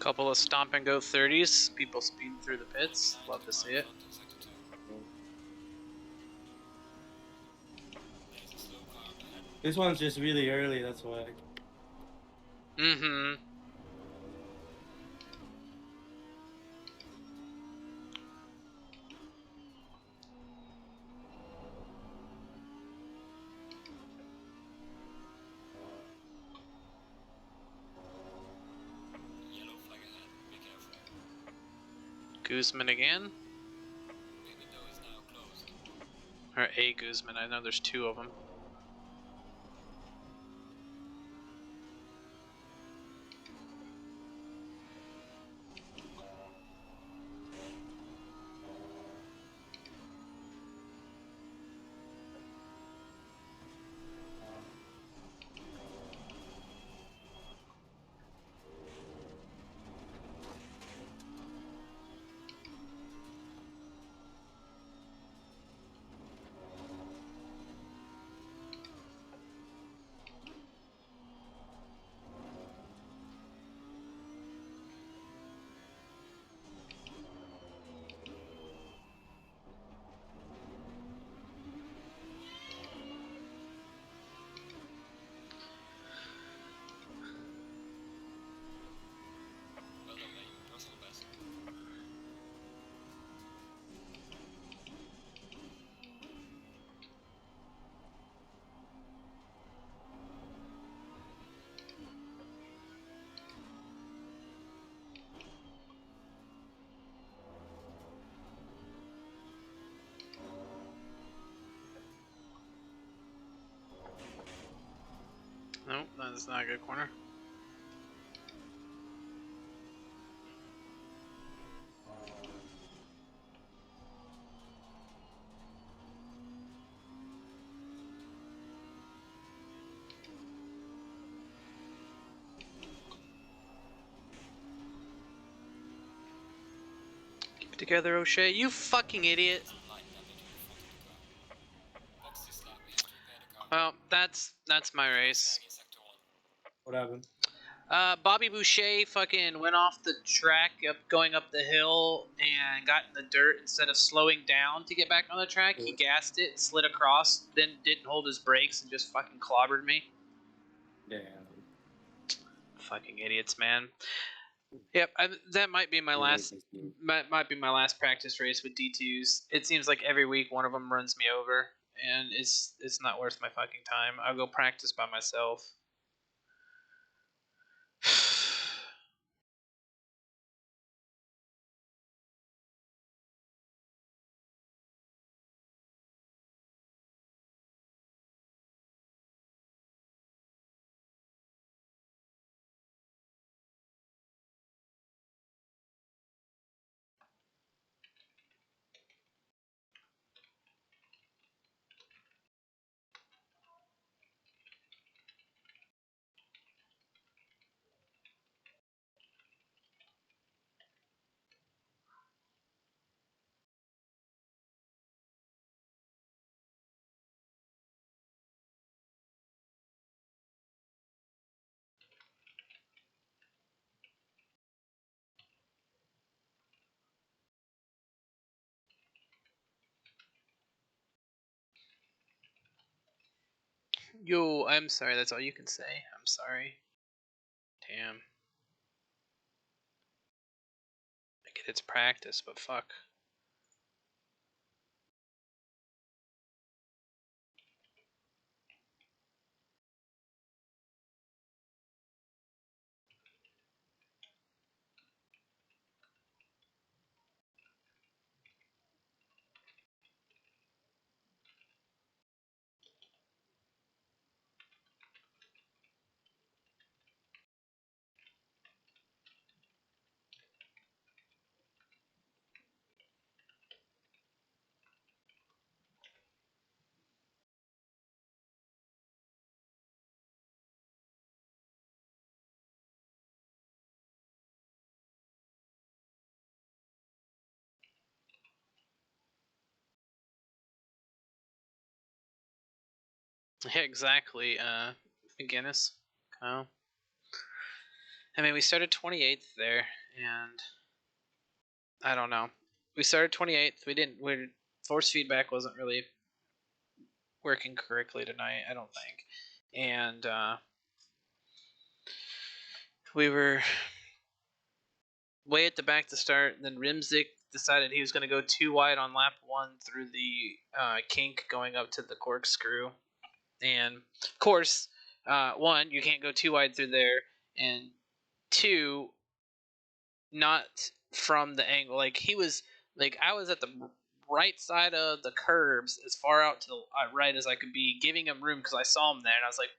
Couple of stomp and go 30s. People speeding through the pits. Love to see it. Front in sector 2. There's a slow car up ahead. This one's just really early, that's why. Mm-hmm. Yellow flag ahead. Be careful. Guzman again. Pit window is now closed. Or a Guzman. I know there's two of them. Well done, mate. Personal best. Nope, that's not a good corner. Keep it together, O'Shea. You fucking idiot. Some light damage in front of the car. Box is flat. We have to repair the car. Well, that's my race. Flag in sector 1. What happened? Bobby Boucher fucking went off the track going up the hill and got in the dirt instead of slowing down to get back on the track. He gassed it, slid across, then didn't hold his brakes and just fucking clobbered me. Damn. Fucking idiots, man. Yep, that might be my last. Might be my last practice race with D2s. It seems like every week one of them runs me over, and it's not worth my fucking time. I'll go practice by myself. Yo, I'm sorry. That's all you can say. I'm sorry. Damn. I get it's practice, but fuck. Yeah, exactly. McGinnis. Kyle. I mean, we started 28th there, and I don't know. We started 28th. Force feedback wasn't really working correctly tonight, I don't think. And we were way at the back to start. And then Rimzik decided he was going to go too wide on lap 1 through the kink going up to the corkscrew. And, of course, 1, you can't go too wide through there. And 2, not from the angle. Like, he was, like, I was at the right side of the curbs as far out to the right as I could be, giving him room because I saw him there. And I was like,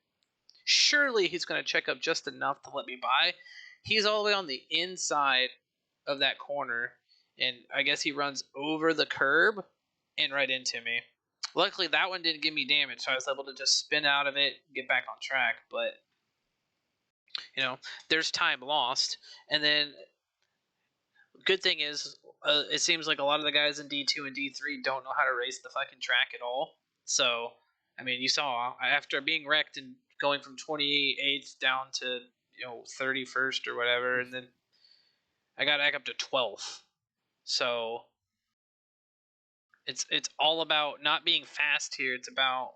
surely he's going to check up just enough to let me by. He's all the way on the inside of that corner, and I guess he runs over the curb and right into me. Luckily, that one didn't give me damage, so I was able to just spin out of it, get back on track. But, you know, there's time lost. And then, good thing is, it seems like a lot of the guys in D2 and D3 don't know how to race the fucking track at all. So, I mean, you saw, after being wrecked and going from 28th down to, 31st or whatever, and then I got back up to 12th. So it's all about not being fast here. It's about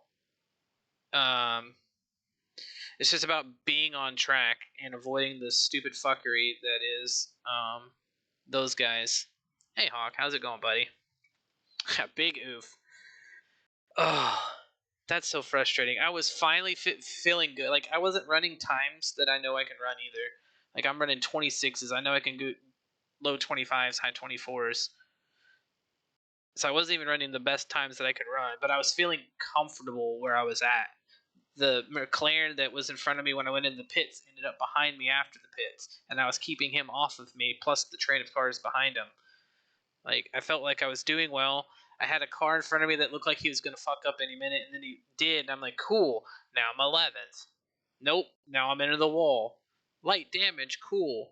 it's just about being on track and avoiding the stupid fuckery that is those guys. Hey Hawk, how's it going, buddy? Big oof. Oh, that's so frustrating. I was finally feeling good. Like, I wasn't running times that I know I can run either. Like, I'm running 26s. I know I can go low 25s, high 24s. So I wasn't even running the best times that I could run, but I was feeling comfortable where I was at. The McLaren that was in front of me when I went in the pits ended up behind me after the pits, and I was keeping him off of me, plus the train of cars behind him. Like, I felt like I was doing well. I had a car in front of me that looked like he was going to fuck up any minute, and then he did, and I'm like, cool, now I'm 11th. Nope, now I'm into the wall. Light damage, cool.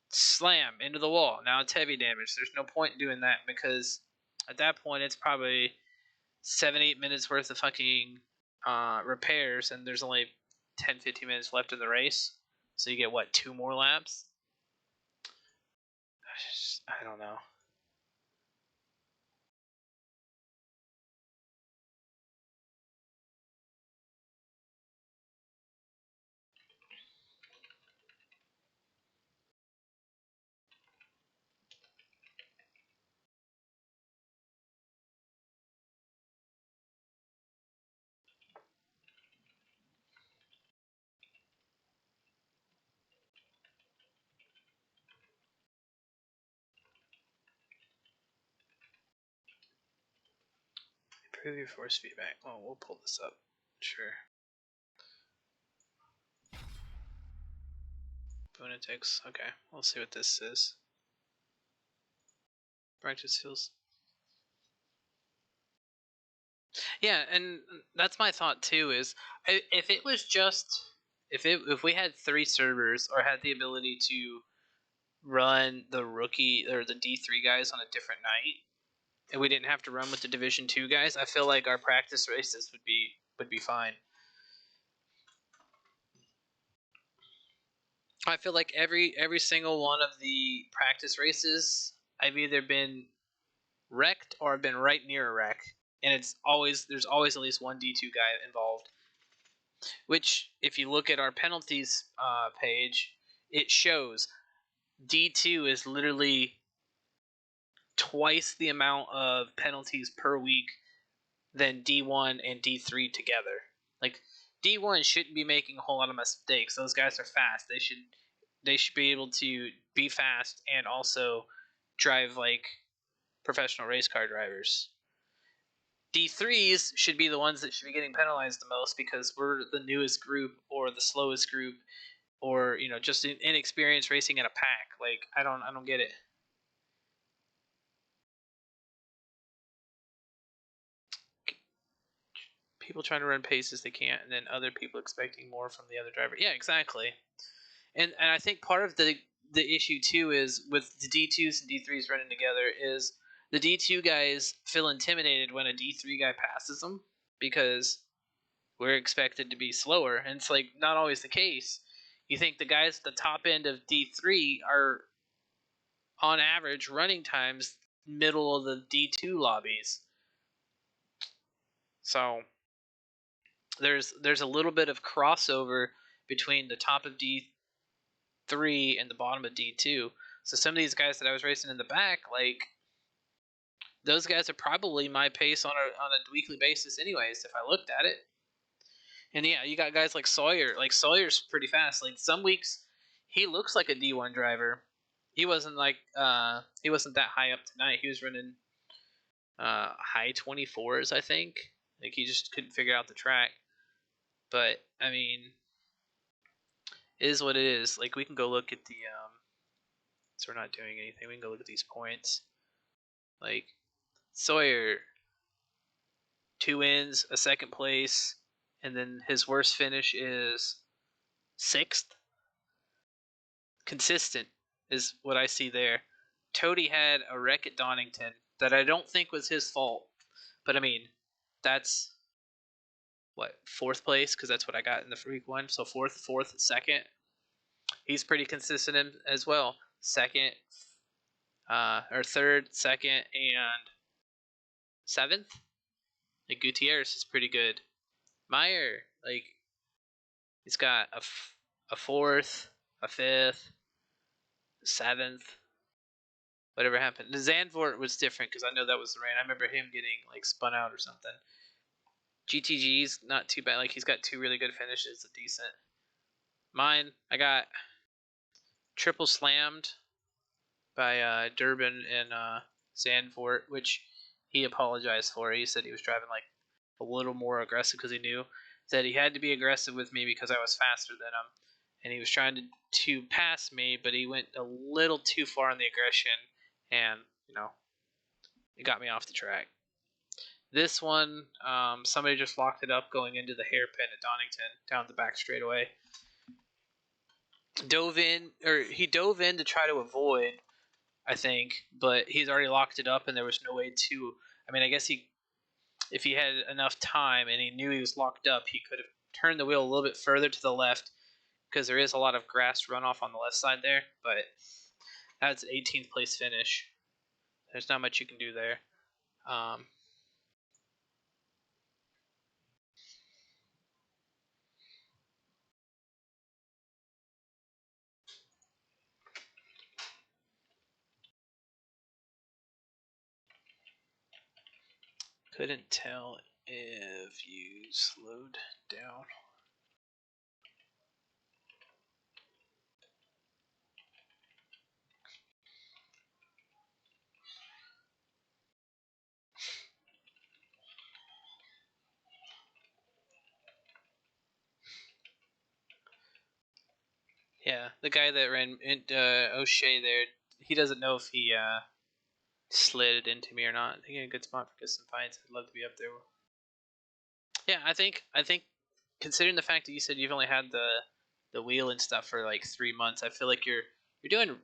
Slam, into the wall. Now it's heavy damage. There's no point in doing that because at that point it's probably 7-8 minutes worth of fucking repairs, and there's only 10-15 minutes left in the race. So you get, what, 2 more laps? I don't know. Improve your force feedback. Oh, we'll pull this up. Sure. Bonetics. Okay, we'll see what this is. Practice feels. Yeah, and that's my thought too. Is if it was just if we had 3 servers or had the ability to run the rookie or the D3 guys on a different night, and we didn't have to run with the Division 2 guys, I feel like our practice races would be fine. I feel like every single one of the practice races, I've either been wrecked or I've been right near a wreck, and there's always at least one D2 guy involved. Which, if you look at our penalties page, it shows D2 is literally twice the amount of penalties per week than D1 and D3 together. Like, D1 shouldn't be making a whole lot of mistakes. Those guys are fast. They should be able to be fast and also drive like professional race car drivers. D3s should be the ones that should be getting penalized the most because we're the newest group or the slowest group, or just inexperienced racing in a pack. Like, I don't get it. People trying to run paces they can't, and then other people expecting more from the other driver. Yeah, exactly. And I think part of the issue too is with the D2s and D3s running together is the D2 guys feel intimidated when a D3 guy passes them because we're expected to be slower, and it's like not always the case. You think the guys at the top end of D3 are, on average, running times middle of the D2 lobbies. So there's a little bit of crossover between the top of D3 and the bottom of D2. So some of these guys that I was racing in the back, like, those guys are probably my pace on a weekly basis anyways, if I looked at it. And yeah, you got guys like Sawyer. Like, Sawyer's pretty fast. Like, some weeks he looks like a D1 driver. He wasn't that high up tonight. He was running high 24s, I think. Like, he just couldn't figure out the track. But I mean, it is what it is. Like, we can go look at the so we're not doing anything. We can go look at these points. Like, Sawyer, 2 wins, a second place, and then his worst finish is 6th. Consistent is what I see there. Toady had a wreck at Donington that I don't think was his fault. But I mean, that's what, 4th place, because that's what I got in the freak one. So 4th, 2nd. He's pretty consistent as well. 2nd, or 3rd, 2nd, and 7th. Like, Gutierrez is pretty good. Meyer, like, he's got a 4th, a 5th, 7th. Whatever happened. The Zandvoort was different because I know that was the rain. I remember him getting like spun out or something. GTG's not too bad. Like, he's got 2 really good finishes, a decent. Mine, I got triple slammed by Durbin and Zandvoort, which he apologized for. He said he was driving like a little more aggressive because he knew that he had to be aggressive with me because I was faster than him, and he was trying to pass me, but he went a little too far in the aggression, and it got me off the track. This one, somebody just locked it up going into the hairpin at Donington down the back straightaway. He dove in to try to avoid, I think, but he's already locked it up, and there was no way to. I mean, I guess if he had enough time and he knew he was locked up, he could have turned the wheel a little bit further to the left because there is a lot of grass runoff on the left side there. But that's an 18th place finish. There's not much you can do there. Couldn't tell if you slowed down. Yeah, the guy that ran O'Shea there, he doesn't know if he slid into me or not. I think a good spot for some fights. I'd love to be up there. Yeah, I think considering the fact that you said you've only had the wheel and stuff for like 3 months, I feel like you're doing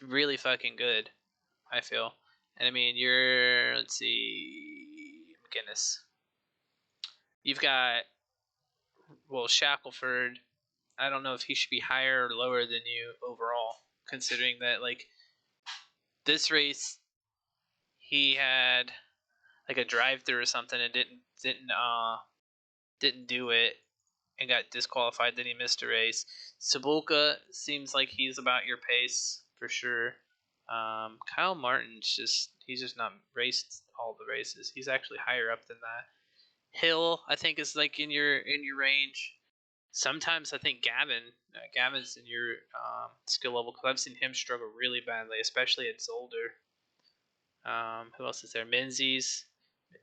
really fucking good. I feel, and I mean, let's see, McGinnis. You've got Shackelford. I don't know if he should be higher or lower than you overall, considering that like this race he had like a drive-through or something and didn't do it and got disqualified. Then he missed a race. Cebulka seems like he's about your pace for sure. Kyle Martin's he's just not raced all the races. He's actually higher up than that. Hill, I think, is like in your range. Sometimes I think Gavin's in your skill level because I've seen him struggle really badly, especially at Zolder. Who else is there? Menzies.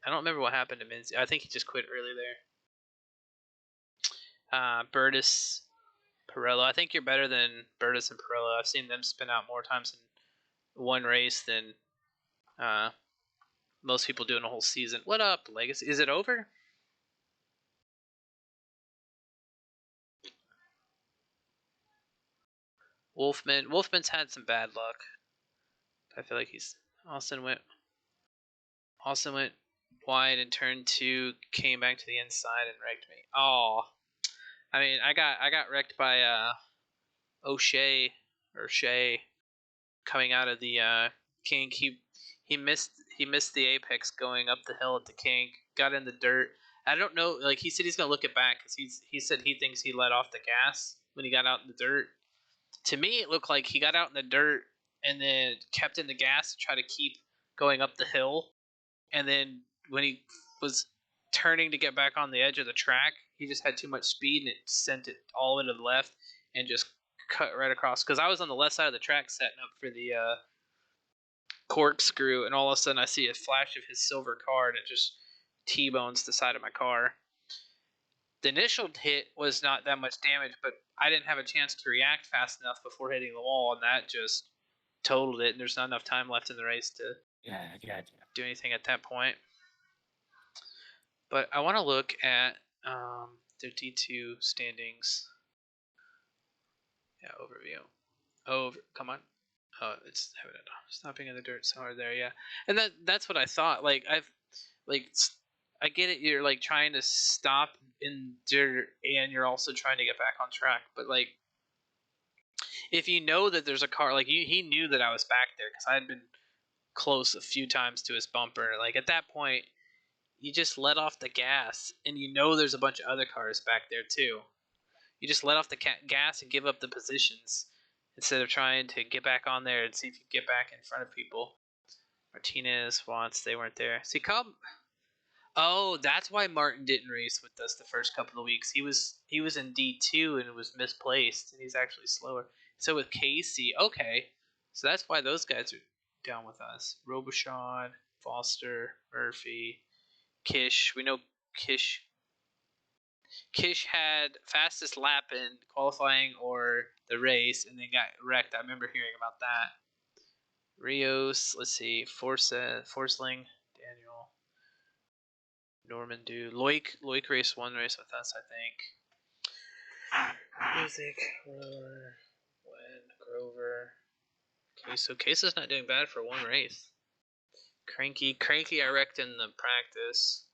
I don't remember what happened to Menzies. I think he just quit early there. Burtis, Pirello. I think you're better than Burtis and Pirello. I've seen them spin out more times in one race than most people do in a whole season. What up, Legacy? Is it over? Wolfman's had some bad luck. I feel like Austin went wide in turn 2, came back to the inside and wrecked me. Oh, I mean, I got wrecked by O'Shea or Shea coming out of the kink. He missed the apex going up the hill at the kink. Got in the dirt. I don't know. Like he said, he's gonna look it back because he said he thinks he let off the gas when he got out in the dirt. To me, it looked like he got out in the dirt and then kept in the gas to try to keep going up the hill. And then when he was turning to get back on the edge of the track, he just had too much speed and it sent it all into the left and just cut right across. Because I was on the left side of the track setting up for the corkscrew, and all of a sudden I see a flash of his silver car and it just T-bones the side of my car. The initial hit was not that much damage, but I didn't have a chance to react fast enough before hitting the wall, and that just totaled it. And there's not enough time left in the race to do anything at that point. But I want to look at their D2 standings. Yeah, overview. Come on. Oh, it's stopping in the dirt somewhere there. Yeah, and that's what I thought. Like I get it. You're like trying to stop in dirt, and you're also trying to get back on track. But like, if you know that there's a car, like he knew that I was back there because I had been close a few times to his bumper. Like at that point, you just let off the gas, and you know there's a bunch of other cars back there too. You just let off the gas and give up the positions instead of trying to get back on there and see if you get back in front of people. Martinez, Watts, they weren't there. See, oh, that's why Martin didn't race with us the first couple of weeks. He was in D2 and was misplaced, and he's actually slower. So with Casey, okay, so that's why those guys are down with us. Robichaud, Foster, Murphy, Kish. We know Kish had fastest lap in qualifying or the race, and then got wrecked. I remember hearing about that. Rios, let's see, Forsling, Daniel, Norman Dew, Loic raced one race with us, I think. Music, Wen, Grover. Okay, so Case's not doing bad for one race. Cranky, I wrecked in the practice.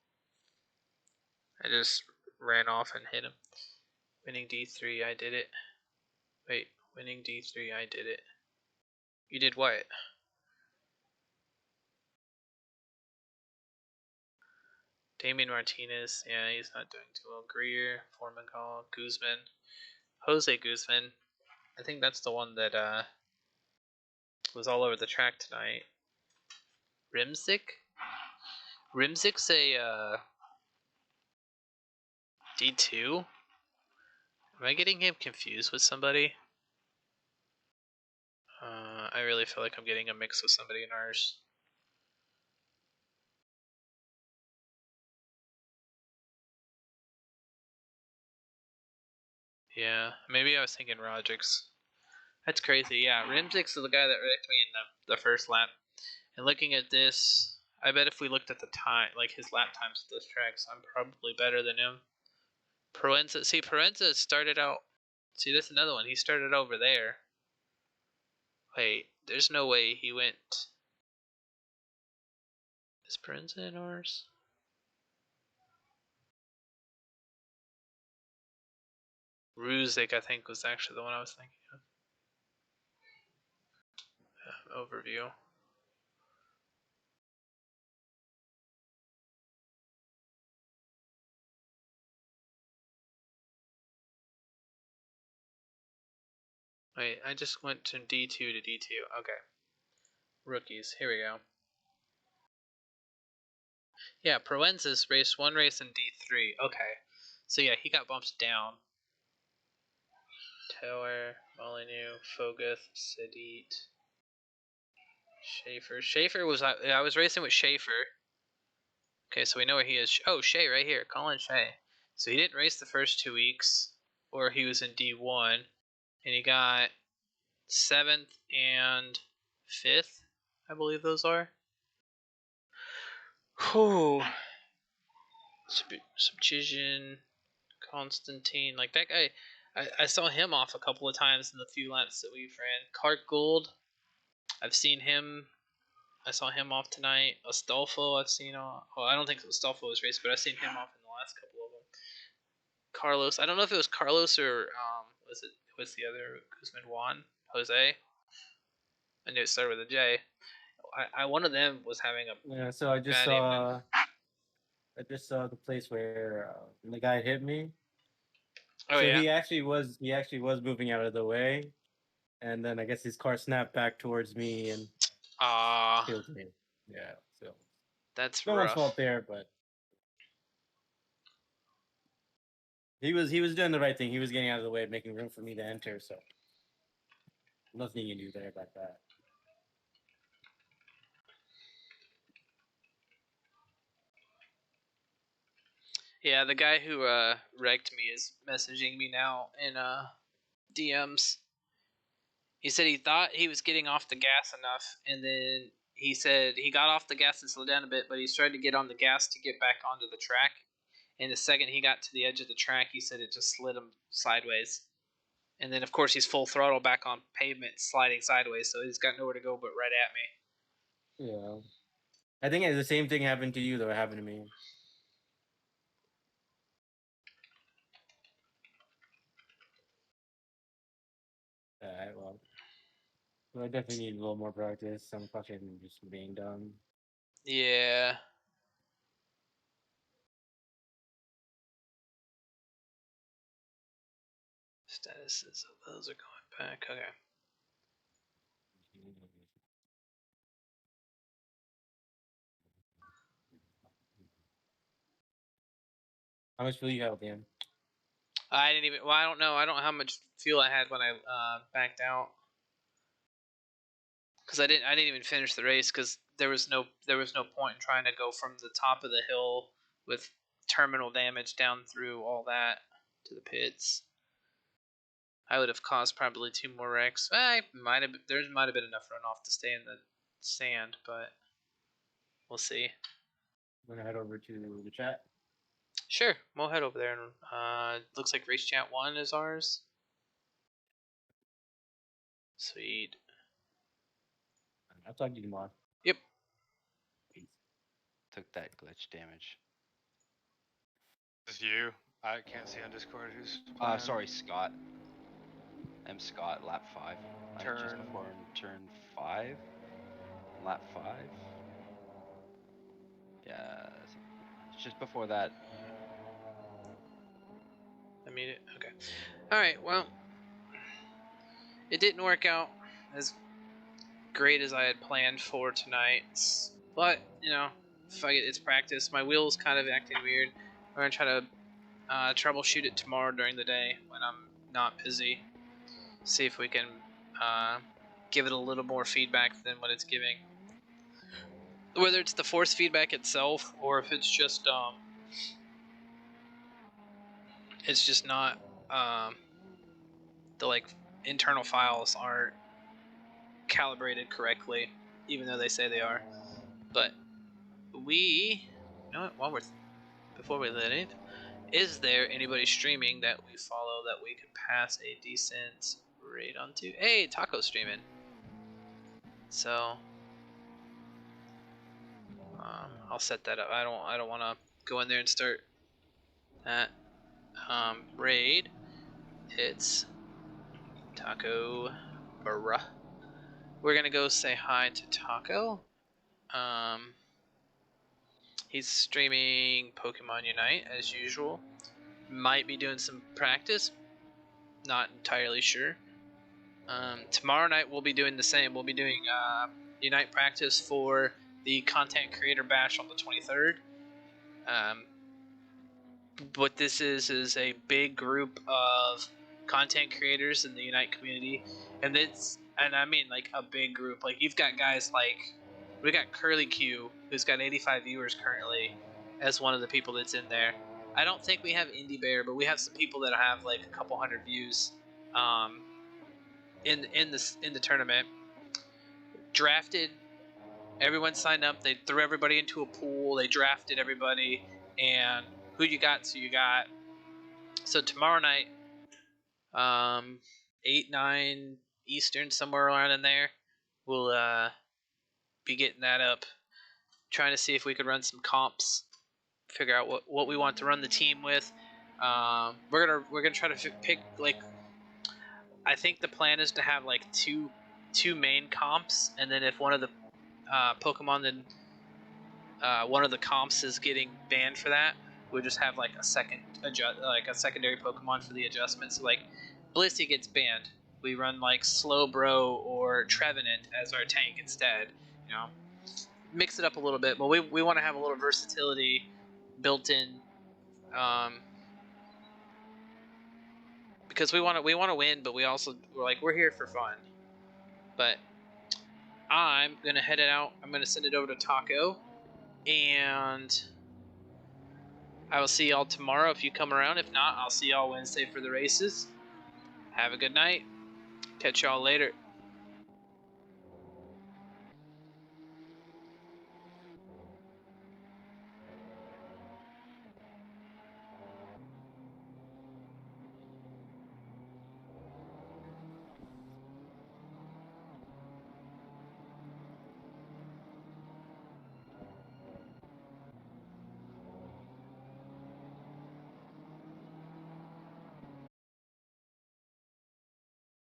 I just ran off and hit him. Winning D3, I did it. Wait, winning D3, I did it. You did what? Damien Martinez, yeah, he's not doing too well. Greer, Formigal, Guzman, Jose Guzman. I think that's the one that was all over the track tonight. Rimzik? Rimzik's a D2? Am I getting him confused with somebody? I really feel like I'm getting a mix with somebody in ours. Yeah, maybe I was thinking Rodrix. That's crazy. Yeah, Rimzik's the guy that wrecked me in the first lap. And looking at this, I bet if we looked at the time, like his lap times at those tracks, I'm probably better than him. Proenza started out. See, that's another one. He started over there. Wait, there's no way he went. Is Proenza in ours? Ruzik, I think, was actually the one I was thinking of. Overview. Wait, I just went to D2 to D2. Okay. Rookies. Here we go. Yeah, Proenza's raced one race in D3. Okay. So yeah, he got bumped down. Tower, Molyneux, Foguth, Sedit, Schaefer. Schaefer was I was racing with Schaefer. Okay, so we know where he is. Oh, Shea right here. Colin Shea. So he didn't race the first 2 weeks, or he was in D1, and he got 7th and 5th, I believe those are. Whew. Subchision, Constantine, like that guy. I saw him off a couple of times in the few laps that we've ran. Cart Gould, I've seen him. I saw him off tonight. Astolfo, I've seen off. Well, I don't think Astolfo was raced, but I've seen him off in the last couple of them. Carlos. I don't know if it was Carlos or was the other Guzman Juan Jose. I knew it started with a J. One of them was having a Yeah, so I just bad saw the place where the guy hit me. Oh so yeah. he actually was moving out of the way, and then I guess his car snapped back towards me and killed me. Yeah, so That's no one's rough. fault there, but he was doing the right thing. He was getting out of the way, making room for me to enter. So nothing you can do there about that. Yeah, the guy who wrecked me is messaging me now in DMs. He said he thought he was getting off the gas enough, and then he said he got off the gas and slowed down a bit, but he's tried to get on the gas to get back onto the track. And the second he got to the edge of the track, he said it just slid him sideways. And then, of course, he's full throttle back on pavement, sliding sideways, so he's got nowhere to go but right at me. Yeah. I think the same thing happened to you, though. It happened to me. Alright, well, I definitely need a little more practice. I'm fucking just being dumb. Yeah. Statuses of those are going back. Okay. How much fuel you have, Dan? I didn't even. Well, I don't know. I don't know how much fuel I had when I backed out. Because I didn't even finish the race because there was no point in trying to go from the top of the hill with terminal damage down through all that to the pits. I would have caused probably 2 more wrecks. There might have been enough runoff to stay in the sand, but we'll see. I'm gonna head over to the chat. Sure, we'll head over there and looks like Race Chat 1 is ours. Sweet. I'll talk to you tomorrow. Yep. Took that glitch damage. This is you. I can't see on Discord who's. Sorry, Scott. I'm Scott, lap 5. Just Turn. before turn 5. Lap 5. Yeah, it's just before that. I mean it. Okay. All right. Well, it didn't work out as great as I had planned for tonight, but you know, it's practice. My wheel's kind of acting weird. We're gonna try to troubleshoot it tomorrow during the day when I'm not busy. See if we can give it a little more feedback than what it's giving. Whether it's the force feedback itself or if it's just not the internal files aren't calibrated correctly, even though they say they are. But you know what? Before we let it, is there anybody streaming that we follow that we could pass a decent rate onto? Hey, Taco streaming. So I'll set that up. I don't want to go in there and start that raid. It's Taco Bruh. We're gonna go say hi to Taco. He's streaming Pokemon Unite as usual. Might be doing some practice. Not entirely sure. Tomorrow night we'll be doing the same. We'll be doing Unite practice for the Content Creator Bash on the 23rd. What this is a big group of content creators in the Unite community, and I mean like a big group. Like you've got guys like we got Curly Q, who's got 85 viewers currently, as one of the people that's in there. I don't think we have Indie Bear, but we have some people that have like a couple hundred views. In the tournament, drafted. Everyone signed up. They threw everybody into a pool. They drafted everybody, and who you got, so you got. So tomorrow night, 8, 9 Eastern, somewhere around in there, we'll be getting that up. Trying to see if we could run some comps, figure out what we want to run the team with. We're gonna try to pick like. I think the plan is to have like two main comps, and then if one of the Pokemon then one of the comps is getting banned for that, we'll just have like a secondary Pokemon for the adjustment. So like Blissey gets banned, we run like Slowbro or Trevenant as our tank instead. You know, mix it up a little bit, but we want to have a little versatility built in, because we want to win, but we're here for fun. But I'm gonna head it out. I'm gonna send it over to Taco, and I will see y'all tomorrow if you come around. If not, I'll see y'all Wednesday for the races. Have a good night. Catch y'all later.